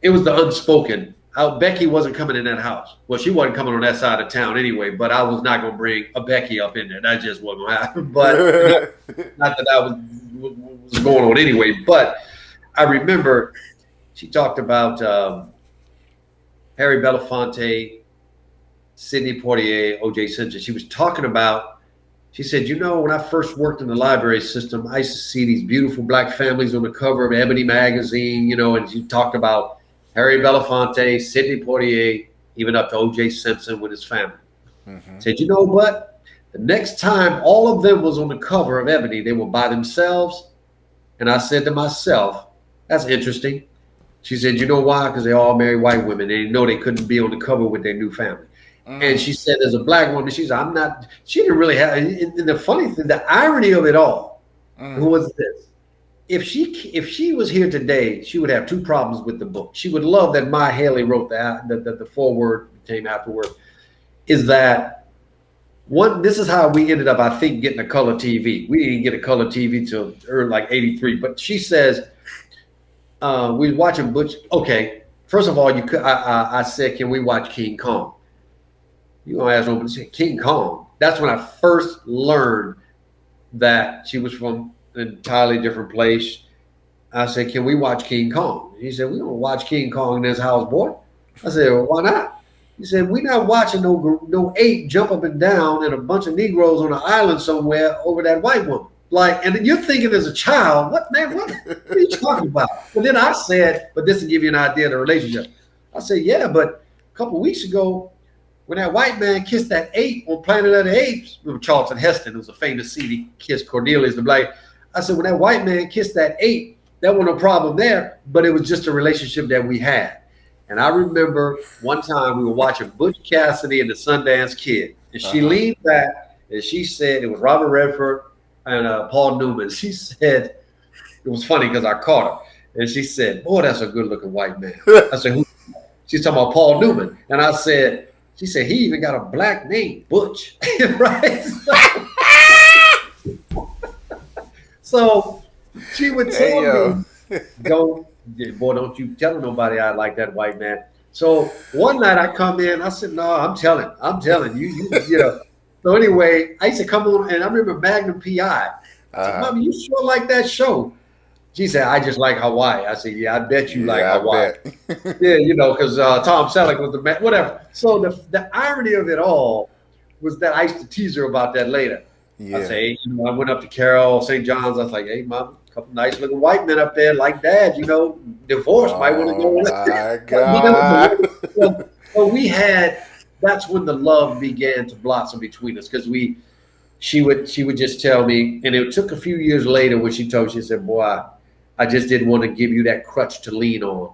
it was the unspoken. Becky wasn't coming in that house. Well, she wasn't coming on that side of town anyway, but I was not going to bring a Becky up in there. That just wasn't going to happen. But not that I was going on anyway. But I remember she talked about Harry Belafonte, Sidney Poitier, O.J. Simpson. She was talking about, she said, when I first worked in the library system, I used to see these beautiful black families on the cover of Ebony magazine, and she talked about Harry Belafonte, Sidney Poitier, even up to O.J. Simpson with his family. Mm-hmm. Said, you know what? The next time all of them was on the cover of Ebony, they were by themselves. And I said to myself, that's interesting. She said, you know why? Because they all married white women. They know they couldn't be on the cover with their new family. Mm. And she said, as a black woman, she said, she didn't really have, and the funny thing, the irony of it all, was this. If she was here today, she would have two problems with the book. She would love that Maya Haley wrote the foreword came afterward. Is that one? This is how we ended up, I think, getting a color TV. We didn't get a color TV till early like '83. But she says we was watching Butch. Okay, first of all, you could. I said, can we watch King Kong? You gonna ask me, King Kong? That's when I first learned that she was from an entirely different place. I said, can we watch King Kong? He said, we don't watch King Kong in this house, boy. I said, well, why not? He said, we're not watching no ape jump up and down and a bunch of Negroes on an island somewhere over that white woman. Like, and you're thinking as a child, what are you talking about? But then I said, but this will give you an idea of the relationship. I said, yeah, but a couple of weeks ago, when that white man kissed that ape on Planet of the Apes, Charlton Heston, who's a famous scene, he kissed Cornelius the Black. I said, when that white man kissed that ape, there was no problem there, but it was just a relationship that we had. And I remember one time we were watching Butch Cassidy and the Sundance Kid, and she leaned back and she said, it was Robert Redford and Paul Newman. She said, it was funny because I caught her, and she said, boy, that's a good-looking white man. I said, who? She's talking about Paul Newman. And I said, she said, he even got a black name, Butch. Right? So she would tell me, don't you tell nobody I like that white man. So one night I come in, I said, "No, I'm telling you, you know." So anyway, I used to come on, and I remember Magnum PI. I said, Uh-huh. "Mommy, you sure like that show?" She said, "I just like Hawaii." I said, "Yeah, I bet you like Yeah, I Hawaii." bet. Yeah, because Tom Selleck was the man. Whatever. So the irony of it all was that I used to tease her about that later. I Yeah. say, hey, I went up to Carol, St. John's. I was like, "Hey, mom, a couple nice looking white men up there, like Dad. Divorce might want to Oh go." my The God. way, so we had. That's when the love began to blossom between us because she would just tell me, and it took a few years later when she told me, she said, "Boy, I just didn't want to give you that crutch to lean on,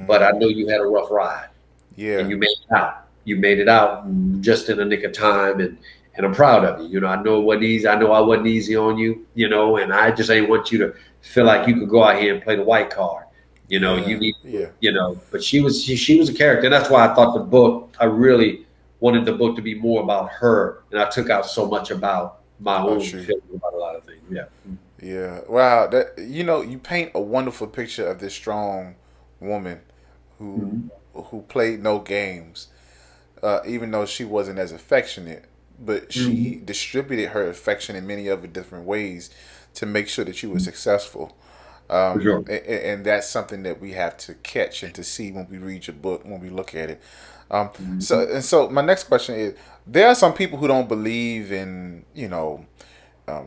but I know Hmm. you had a rough ride, and Yeah. you made it out. You made it out just in the nick of time, and I'm proud of you. I know it wasn't easy. I know I wasn't easy on you. And I just ain't want you to feel like you could go out here and play the white card. You Yeah. need, Yeah. But she was a character, and that's why I thought the book. I really wanted the book to be more about her, and I took out so much about my About own you. feelings about a lot of things. Yeah. Yeah. Wow. That you paint a wonderful picture of this strong woman who Mhm. who played no games, even though she wasn't as affectionate, but she Mhm. distributed her affection in many other different ways to make sure that you were successful. For sure. And that's something that we have to catch and to see when we read your book, when we look at it. Mhm. So my next question is: there are some people who don't believe in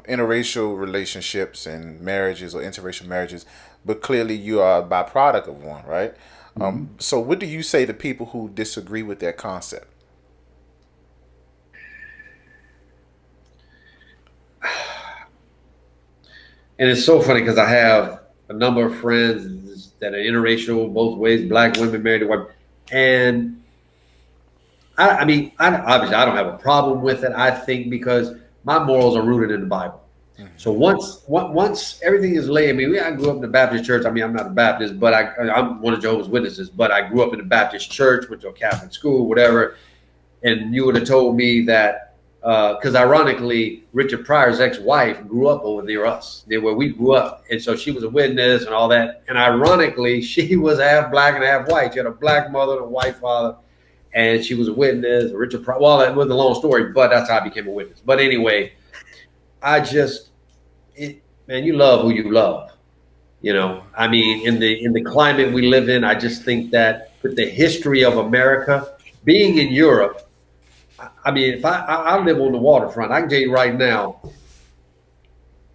interracial relationships and marriages or interracial marriages, but clearly you are a byproduct of one, right? Mhm. So what do you say to people who disagree with that concept? And it's so funny because I have a number of friends that are interracial both ways, black women married to white. And I mean, obviously, I don't have a problem with it. I think because my morals are rooted in the Bible. So Hmm. once everything is laid, I mean, I grew up in the Baptist church. I mean, I'm not a Baptist, but I'm one of Jehovah's Witnesses. But I grew up in the Baptist church, went to a Catholic school, whatever. And you would have told me that because ironically, Richard Pryor's ex-wife grew up over near us, near where we grew up, and so she was a witness and all that. And ironically, she was half black and half white. She had a black mother and a white father, and she was a witness. Richard Pryor. Well, that was a long story, but that's how I became a witness. But anyway, I just, man, you love who you love. I mean, in the climate we live in, I just think that with the history of America, being in Europe. I mean, if I live on the waterfront, I can tell you right now,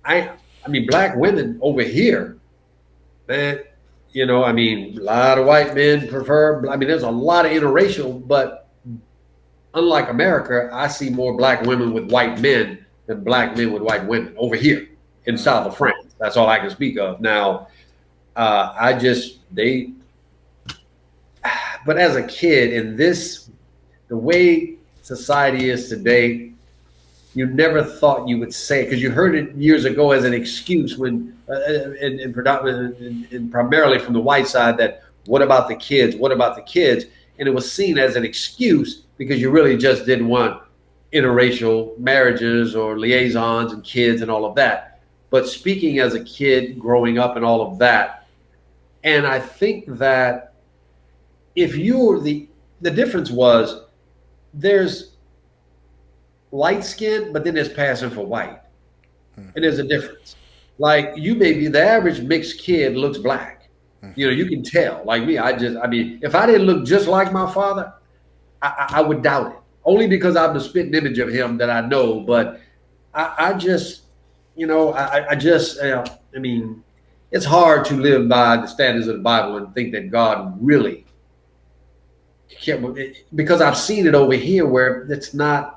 I I mean, black women over here, man. I mean, a lot of white men prefer. I mean, there's a lot of interracial, but unlike America, I see more black women with white men than black men with white women over here in South of Hmm. France. That's all I can speak of. Now, I just they, but as a kid, the way society is today, you never thought you would say it because you heard it years ago as an excuse when, and primarily from the white side, that what about the kids? What about the kids? And it was seen as an excuse because you really just didn't want interracial marriages or liaisons and kids and all of that. But speaking as a kid growing up and all of that, and I think that if you were the difference was there's light skin, but then there's passing for white. And there's a difference. Like you may be the average mixed kid looks black. You can tell. Like me, I mean, if I didn't look just like my father, I would doubt it. Only because I'm the spitting image of him that I know. But I just, I just, I mean, it's hard to live by the standards of the Bible and think that God really can't, because I've seen it over here where it's not.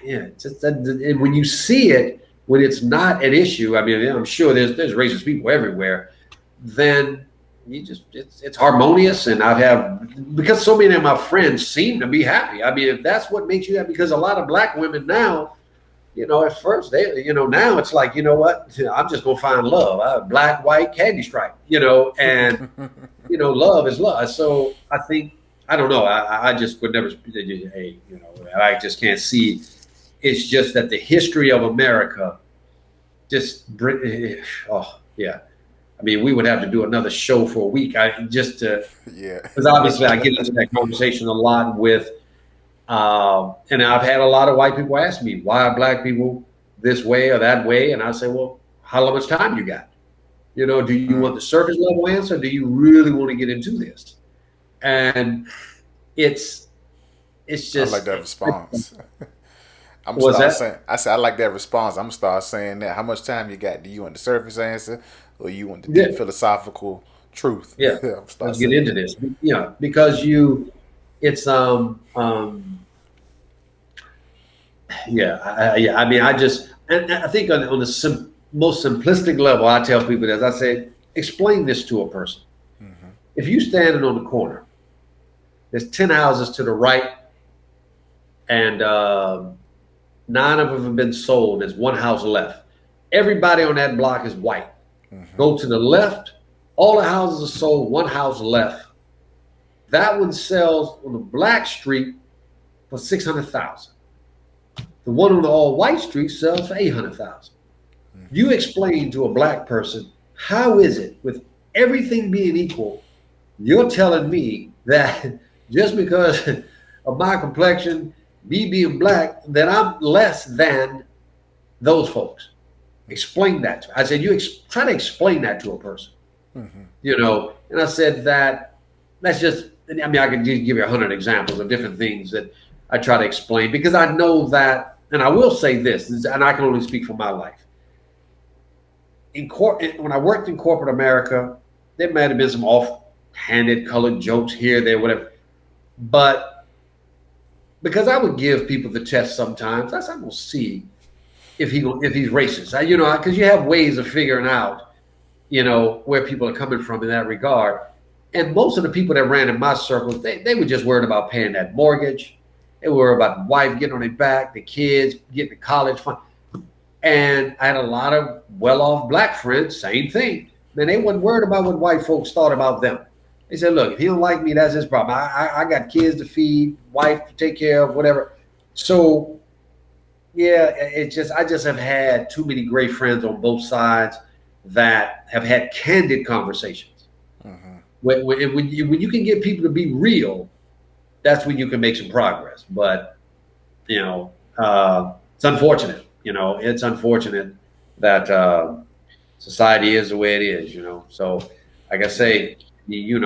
Yeah, and when you see it when it's not an issue, I mean, I'm sure there's racist people everywhere. Then you just it's harmonious, and I have because so many of my friends seem to be happy. I mean, if that's what makes you happy, because a lot of black women now, at first now it's like what, I'm just gonna find love, black, white, candy stripe, and love is love. So I think I don't know. I just would never. Hey, I just can't see. It's just that the history of America just bring. Oh yeah. I mean, we would have to do another show for a week. Yeah. Because obviously I get into that conversation a lot with, and I've had a lot of white people ask me, why are black people this way or that way? And I say, well, how much time you got? You know, do you want the surface level answer? Or do you really want to get into this? And it's I like just, that response. I'm gonna was start that? saying. I said I like that response. I'm gonna start saying that. How much time you got? Do you want the surface answer, or you want the Yeah, deep philosophical truth? yeah. I'm gonna start Let's get saying into that. this. You know, because it's yeah, yeah. I mean, and I think on the most simplistic level, I tell people, as I said, explain this to a person. Hmm. If you standing on the corner, there's 10 houses to the right, and 9 of them have been sold. There's 1 house left. Everybody on that block is white. Hmm. Go to the left, all the houses are sold, 1 house left. That one sells on the black street for 600,000. The one on the all white street sells for 800,000. You explain to a black person, how is it with everything being equal, you're telling me that just because of my complexion, me being black, that I'm less than those folks. Explain that to. I said, try to explain that to a person, Hmm. you know. And I said that's just. I mean, I could just give you 100 examples of different things that I try to explain because I know that, and I will say this, and I can only speak for my life. When I worked in corporate America, there might have been some off-handed colored jokes here, there, whatever, but because I would give people the test sometimes, I'm gonna see if he's racist. You know, because you have ways of figuring out, you know, where people are coming from in that regard. And most of the people that ran in my circles, they were just worried about paying that mortgage. They were worried about the wife getting on their back, the kids getting to college fund. And I had a lot of well-off black friends, same thing. Man, they wasn't worried about what white folks thought about them. They said, look, if he don't like me, that's his problem. I got kids to feed, wife to take care of, whatever. So yeah, I just have had too many great friends on both sides that have had candid conversations. Hmm. When you can get people to be real, that's when you can make some progress. But you know, it's unfortunate. You know, it's unfortunate that society is the way it is. You know, so like I Yeah. say, you're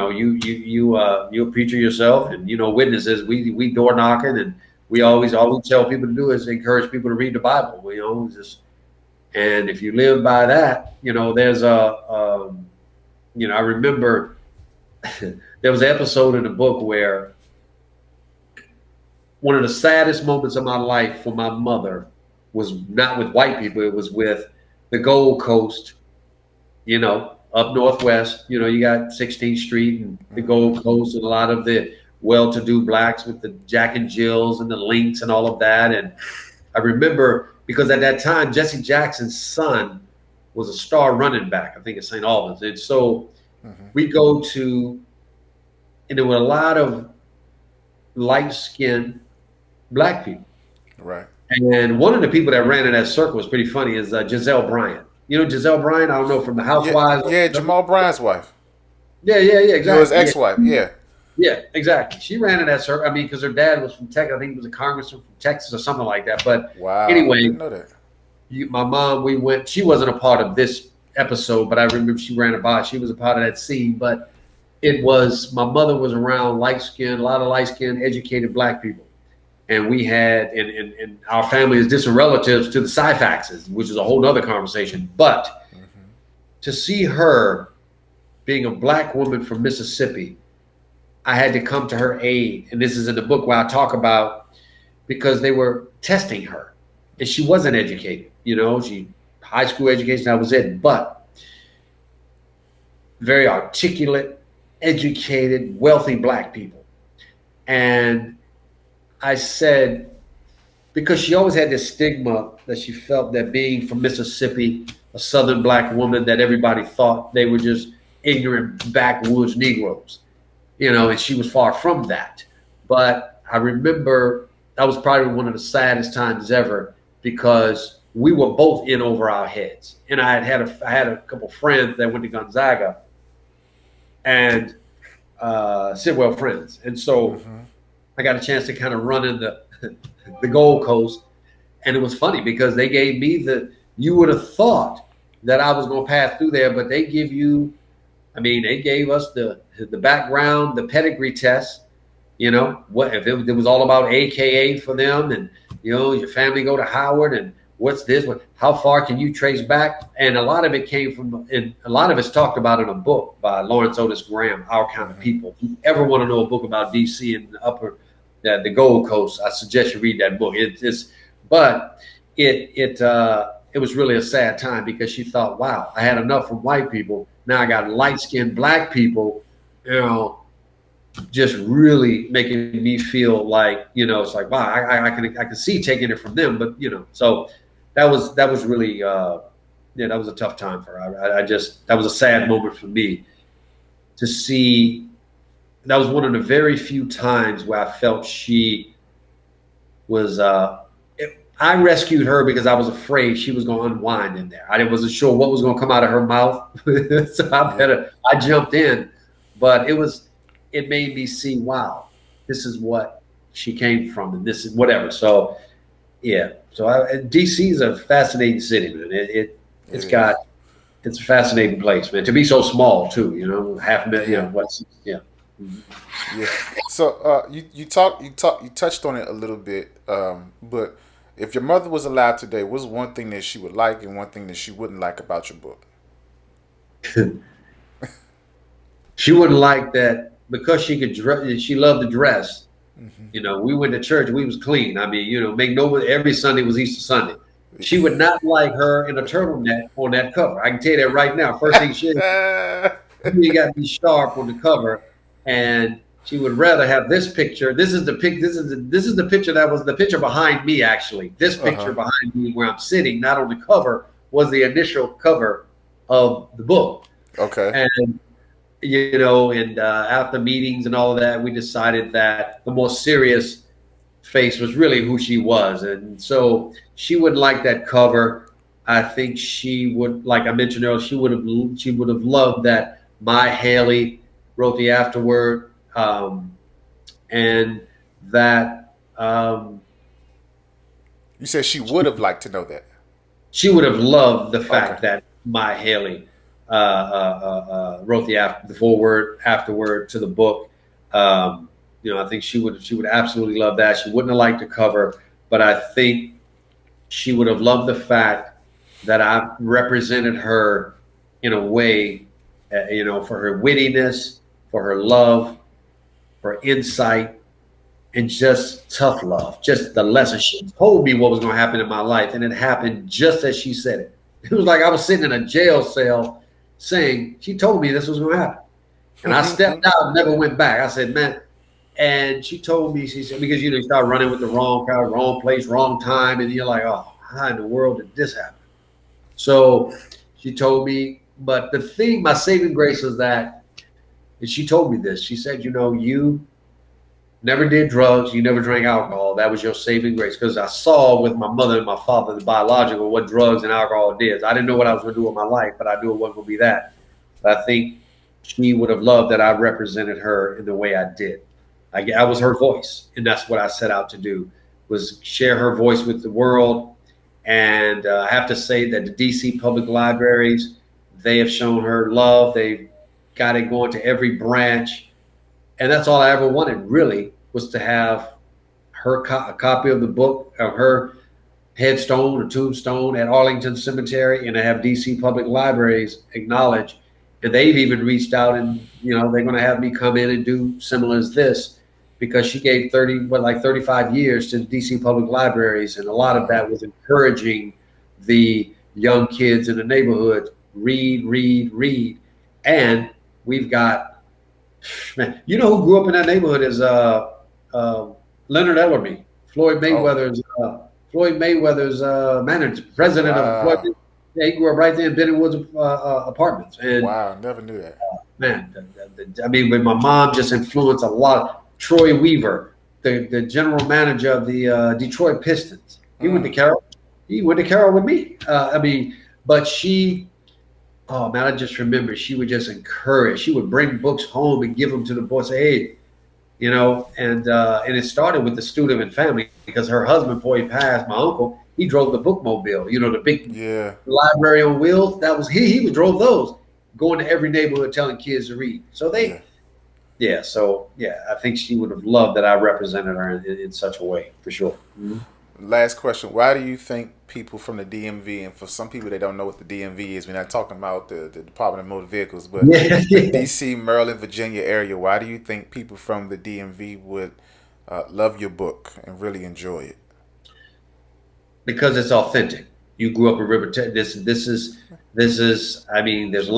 a preacher yourself, and you know, witnesses. We door knocking, and we Yeah. always all we tell people to do is encourage people to read the Bible. You know, just and if you live by that, you know, there's you know, I remember there was an episode in the book where one of the saddest moments of my life for my mother was not with white people. It was with the Gold Coast, you know, up northwest. You know, you got 16th Street and the Hmm. Gold Coast, and a lot of the well-to-do blacks with the Jack and Jills and the Links and all of that. And I remember because at that time Jesse Jackson's son was a star running back, I think at St. Albans, and so Hmm. we go to, and there were a lot of light-skinned black people. Right. And one of the people that ran in that circle was pretty funny is Giselle Bryant. You know Giselle Bryant? I don't know, from the Yeah. Housewives. Yeah. Jamal Bryant's wife. Yeah, yeah, yeah, You know, his exactly. ex-wife. Yeah, Yeah. yeah, exactly. She ran in that circle. I mean, because her dad was from Texas. I think he was a congressman from Texas or something like that. But Wow. anyway, Didn't know that. my mom, we went. She wasn't a part of this episode, but I remember she ran about. She was a part of that scene. But it was my mother was around light skinned, a lot of light skinned, educated black people. And we had, and our family is distant relatives to the Syfaxes, which is a whole other conversation. But Hmm. to see her being a black woman from Mississippi, I had to come to her aid. And this is in the book where I talk about because they were testing her and she wasn't educated. You know, she high school education, that was it. But very articulate, educated, wealthy black people. And I said, because she always had this stigma that she felt that being from Mississippi, a Southern black woman, that everybody thought they were just ignorant backwoods Negroes, you know, and she was far from that. But I remember that was probably one of the saddest times ever because we were both in over our heads. And I had a couple friends that went to Gonzaga, and Sidwell friends, and so Mm-hmm. I got a chance to kind of run in the Gold Coast, and it was funny because they gave me you would have thought that I was going to pass through there, but they give you, I mean, they gave us the background, the pedigree test. You know, what if it was all about AKA for them, and your family go to Howard, and what's this? How far can you trace back? And a lot of it came from, and a lot of it's talked about in a book by Lawrence Otis Graham, Our Kind of People. If you ever want to know a book about DC and the Gold Coast, I suggest you read that book. But it was really a sad time because she thought, wow, I had enough from white people. Now I got light skinned black people, just really making me feel like, it's like, wow, I can see taking it from them, but so that was really that was a tough time for her. That was a sad moment for me to see. That was one of the very few times where I felt she was. I rescued her because I was afraid she was going to unwind in there. I wasn't sure what was going to come out of her mouth, so I jumped in, but it made me see, wow, this is what she came from, and this is whatever. So, yeah. So DC is a fascinating city, man. It's a fascinating place, man. To be so small too, half a million. Yeah. Yeah. So you touched on it a little bit, but if your mother was alive today, what's one thing that she would like and one thing that she wouldn't like about your book? She wouldn't like that because she could dress. She loved to dress. Mm-hmm. We went to church. We was clean. I mean, every Sunday was Easter Sunday. She would not like her in a turtleneck on that cover. I can tell you that right now. First thing you got to be sharp on the cover, and she would rather have this picture. This is the picture that was the picture behind me. Actually, this picture behind me where I'm sitting, not on the cover, was the initial cover of the book. Okay. And and after meetings and all of that, we decided that the more serious face was really who she was, and so she wouldn't like that cover. I think she would, like I mentioned earlier, she would have loved that my Haley wrote the afterword, and that you said she would have liked to know that. she would have loved the fact that my Haley wrote the foreword afterword to the book. I think she would absolutely love that. She wouldn't have liked the cover, but I think she would have loved the fact that I represented her in a way, for her wittiness, for her love, for insight, and just tough love. Just the lesson. She told me what was going to happen in my life, and it happened just as she said it. It was like I was sitting in a jail cell saying, she told me this was going to happen. And I stepped out and never went back. I said, man, and she told me, she said, because you start running with the wrong crowd, wrong place, wrong time, and you're like, oh, how in the world did this happen? So she told me, but the thing, my saving grace was that, and she told me this, she said, you never did drugs, you never drank alcohol. That was your saving grace. Because I saw with my mother and my father, the biological, what drugs and alcohol did. I didn't know what I was going to do with my life, but I knew it wasn't going to be that. But I think she would have loved that I represented her in the way I did. I was her voice, and that's what I set out to do, was share her voice with the world. And I have to say that the DC public libraries, they have shown her love. They've got it going to every branch. And that's all I ever wanted, really, was to have a copy of the book, of her headstone or tombstone at Arlington Cemetery, and to have DC public libraries acknowledge. And they've even reached out, and they're going to have me come in and do similar as this, because she gave 35 years to DC public libraries, and a lot of that was encouraging the young kids in the neighborhood, read, read, read. And we've got, man, who grew up in that neighborhood is Leonard Ellerby, Floyd Mayweather's manager, president of Floyd. Yeah, he grew up right there in Benton Woods apartments. And wow, never knew that. Man, I mean, with my mom just influenced a lot. Troy Weaver, the general manager of the Detroit Pistons. He went to Carroll. he went to Carol with me. I mean, but she, oh man, I just remember she would just encourage. She would bring books home and give them to the boys. Say, hey, and it started with the Studevent family because her husband, before he passed, my uncle, he drove the bookmobile. The big Yeah, library on wheels. That was he drove those, going to every neighborhood telling kids to read. So yeah. yeah. So yeah, I think she would have loved that I represented her in such a way for sure. Mhm. Last question. Why do you think people from the DMV, and for some people they don't know what the DMV is, we're not talking about the Department of Motor Vehicles, but Yeah, the yeah. DC, Maryland, Virginia area, why do you think people from the DMV would love your book and really enjoy it? Because it's authentic. You grew up in River. This is. I mean, there's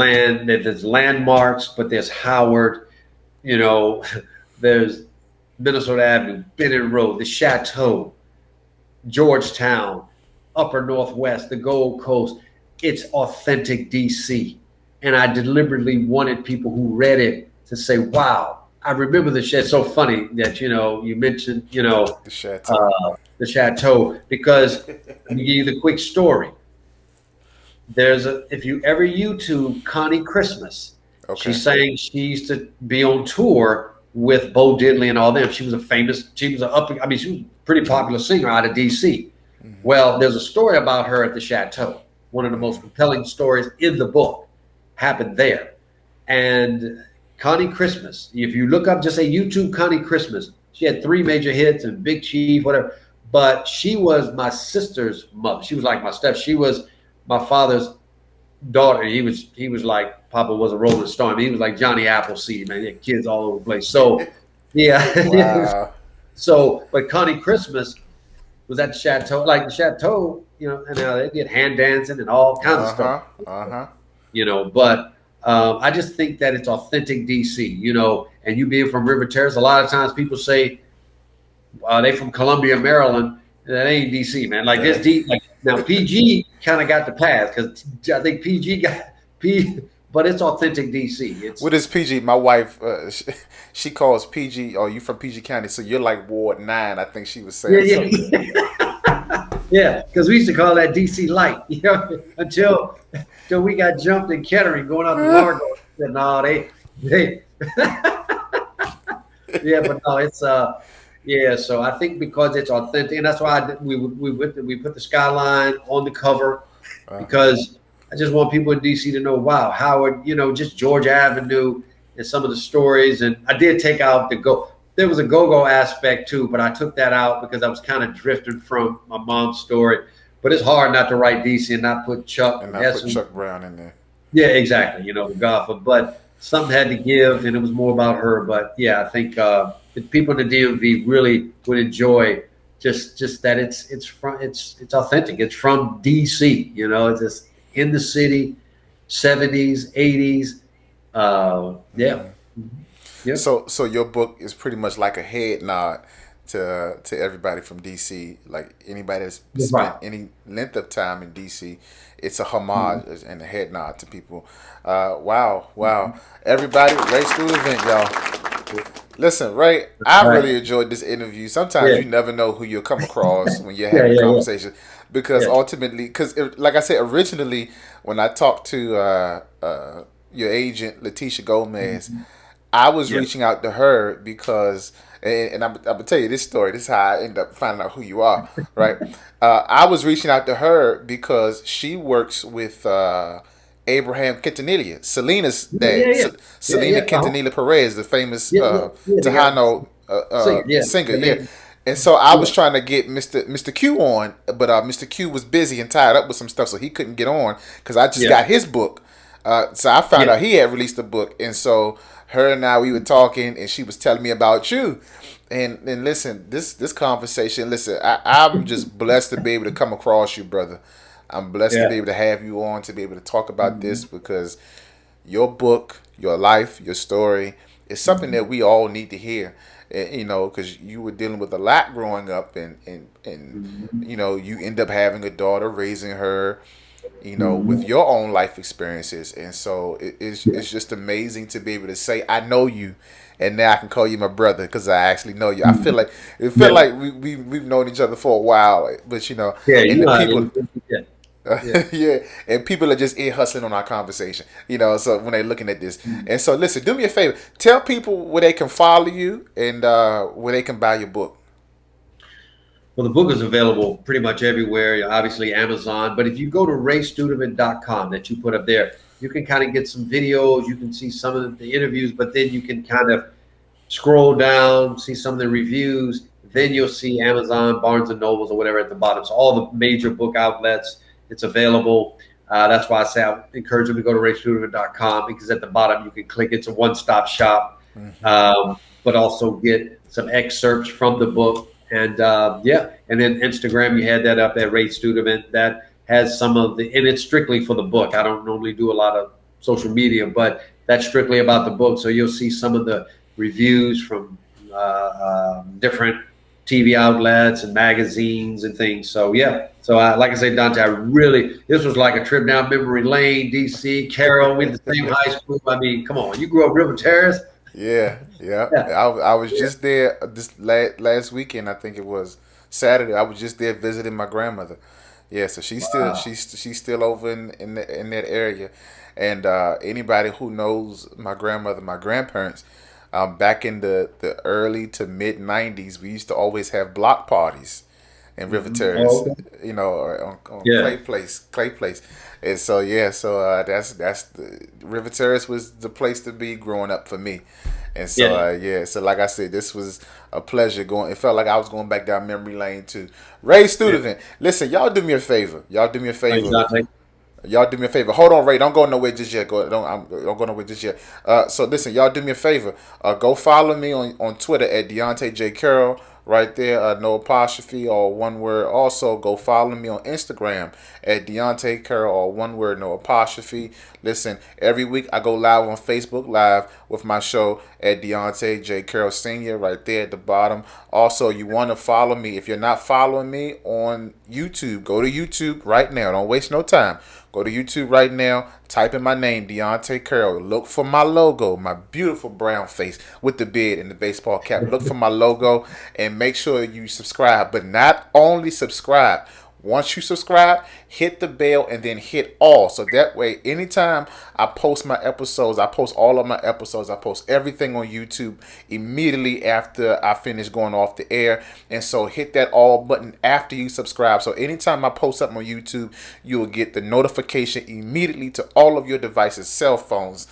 landmarks, but there's Howard. You know, there's Minnesota Avenue, Bennett Road, the Chateau, Georgetown, Upper Northwest, the Gold Coast. It's authentic DC. And I deliberately wanted people who read it to say, wow, I remember the shit. It's so funny that, you mentioned, The Chateau. the Chateau, because let me give you the quick story. If you ever YouTube Connie Christmas, Okay. she's saying she used to be on tour with Bo Diddley and all them. She was I mean, she was a pretty popular singer out of DC. Mm-hmm. Well, there's a story about her at the Chateau. One of the most compelling stories in the book happened there. And Connie Christmas, if you look up, just say YouTube Connie Christmas, she had 3 major hits and Big Chief, whatever. But she was my sister's mother. She was like my step. She was my father's daughter. He was like Papa was a Rolling Stone. I mean, he was like Johnny Appleseed, man. He had kids all over the place. So yeah. Wow. So, but Connie Christmas was at the Chateau, like the Chateau, and they did hand dancing and all kinds of Uh stuff, huh. Uh huh. But I just think that it's authentic DC, and you being from River Terrace, a lot of times people say they from Columbia, Maryland. That ain't DC, man. Like this deep. Like now, PG kind of got the pass because I think PG got P, but it's authentic DC. It's What is PG? My wife, she calls PG. Oh, you from PG County, so you're like Ward 9. I think she was yeah, saying something. yeah, yeah. Because we used to call that DC light, until we got jumped in Kettering going out to Largo. Said, no, they yeah, but no, it's yeah. So I think because it's authentic, and that's why we put the skyline on the cover Uh-huh. because I just want people in DC to know, wow, Howard, just George Avenue and some of the stories. And I did take out there was a go-go aspect too, but I took that out because I was kind of drifting from my mom's story. But it's hard not to write DC and not put Chuck And and I put Essen. Chuck Brown in there. Yeah, exactly. The golfer, but something had to give, and it was more about her. But yeah, I think if people in the DMV really would enjoy just that it's authentic. It's from DC. It's just in the city, 70s, 80s. Yeah, Hmm. yeah, So your book is pretty much like a head nod to everybody from DC. Like anybody that's that's right. spent any length of time in DC, it's a Mhm. homage and a head nod to people. Wow, wow. Everybody, Ray Studevent, y'all. Listen, Ray, I Right. really enjoyed this interview. Sometimes Yeah, you never know who you'll come across when you're yeah, having a yeah, yeah, conversation. Because yeah. ultimately, like I said, originally, when I talked to your agent, Letitia Gomez, Mhm. I was Yeah, reaching out to her because, and I'm gonna tell you this story. This is how I end up finding out who you are, right? I was reaching out to her because she works with Abraham Quintanilla, Selena's yeah, yeah, dad, yeah, yeah, Selena yeah. Uh-huh. Quintanilla Perez, the famous Yeah, yeah, yeah. The guy, Tejano singer. Yeah, singer. the Yeah. name. And so I Yeah, was trying to get Mr. Q on, but Mr. Q was busy and tied up with some stuff, so he couldn't get on because I just yeah, got his book. So I found yeah. out he had released a book, and so her and I we were talking, and she was telling me about you. And listen, this conversation. Listen, I'm just blessed to be able to come across you, brother. I'm blessed to Yeah. be able to have you on to be able to talk about this Mhm. because your book, your life, your story is something Mhm. that we all need to hear. Because you were dealing with a lot growing up, and Mhm. you end up having a daughter, raising her, with Mhm. your own life experiences. And so it's just amazing to be able to say, I know you. And now I can call you my brother because I actually know you. I feel Mhm. like it feel Yeah, like we've known each other for a while, but yeah, and you the know how people, it is. Yeah, yeah. yeah, and people are just ear hustling on our conversation, So when they're looking at this, Mhm. and so listen, do me a favor, tell people where they can follow you and where they can buy your book. Well, the book is available pretty much everywhere, obviously Amazon. But if you go to raystudevent.com that you put up there, you can kind of get some videos. You can see some of the interviews, but then you can kind of scroll down, see some of the reviews. Then you'll see Amazon, Barnes and Nobles, or whatever at the bottom. So all the major book outlets, it's available. That's why I say I encourage them to go to raystudevent.com because at the bottom you can click. It's a one-stop shop, but also get some excerpts from the book. And yeah, and then Instagram, you had that up at Ray Studevent. That has some of the, and it's strictly for the book. I don't normally do a lot of social media, but that's strictly about the book. So you'll see some of the reviews from different TV outlets and magazines and things. So yeah, so like I say, Dante, I really this was like a trip down memory lane. DC, Carroll, we the same high school. I mean, come on, you grew up River Terrace. Yeah, yeah. Yeah, I was yeah. just there this last weekend. I think it was Saturday. I was just there visiting my grandmother. Yeah, so Wow. she's still over in that area, and anybody who knows my grandmother, my grandparents, back in the early to mid '90s, we used to always have block parties in River Oh, Terrace, okay. or on Yeah, Clay Place, and so yeah, so that's the River Terrace was the place to be growing up for me, and so yeah. yeah, so like I said, this was a pleasure going. It felt like I was going back down memory lane too. Ray Yeah. Studevant, listen, y'all do me a favor. Y'all do me a Thanks, favor. Dante. Y'all do me a favor. Hold on, Ray. Don't go nowhere just yet. Don't go nowhere just yet. So listen, y'all do me a favor. Go follow me on Twitter at Deontay J Carroll. Right there, no apostrophe or one word. Also, go follow me on Instagram at Deontay Carroll or one word, no apostrophe. Listen, every week I go live on Facebook Live with my show at Deontay J Carroll Senior. Right there at the bottom. Also, you want to follow me. If you're not following me on YouTube, go to YouTube right now. Don't waste no time. Go to YouTube right now. Type in my name, Deontay Carroll. Look for my logo, my beautiful brown face with the beard and the baseball cap. Look for my logo and make sure you subscribe. But not only subscribe. Once you subscribe, hit the bell and then hit all. So that way, anytime I post my episodes, I post all of my episodes, I post everything on YouTube immediately after I finish going off the air. And so hit that all button after you subscribe. So anytime I post something on YouTube, you will get the notification immediately to all of your devices, cell phones,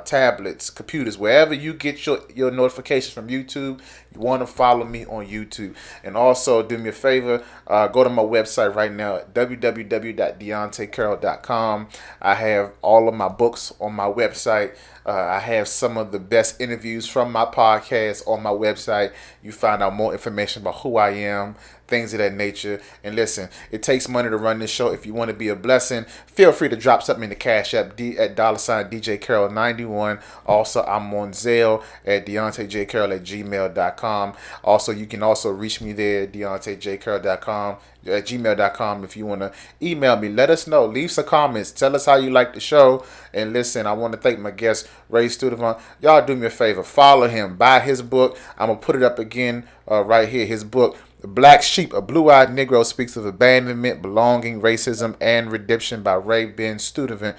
tablets, computers, wherever you get your notifications from YouTube. You want to follow me on YouTube. And also do me a favor, go to my website right now at www.deontaycarroll.com. I have all of my books on my website. I have some of the best interviews from my podcast on my website. You find out more information about who I am, things of that nature. And listen, it takes money to run this show. If you want to be a blessing, feel free to drop something in the Cash App at $ DJ Carroll 91. Also, I'm on Zelle at DeontayJCarroll at gmail.com. Also, you can also reach me there at DeontayJCarroll.com at gmail.com if you want to email me. Let us know. Leave some comments. Tell us how you like the show. And listen, I want to thank my guest, Ray Studevant. Y'all do me a favor. Follow him. Buy his book. I'm going to put it up again right here. His book, The Black Sheep, A Blue-Eyed Negro Speaks of Abandonment, Belonging, Racism, and Redemption by Ray Ben Studevant.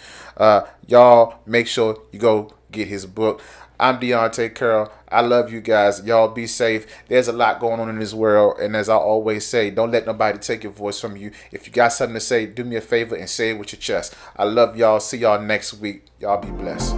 Y'all make sure you go get his book. I'm Deontay Carroll. I love you guys. Y'all be safe. There's a lot going on in this world. And as I always say, don't let nobody take your voice from you. If you got something to say, do me a favor and say it with your chest. I love y'all. See y'all next week. Y'all be blessed.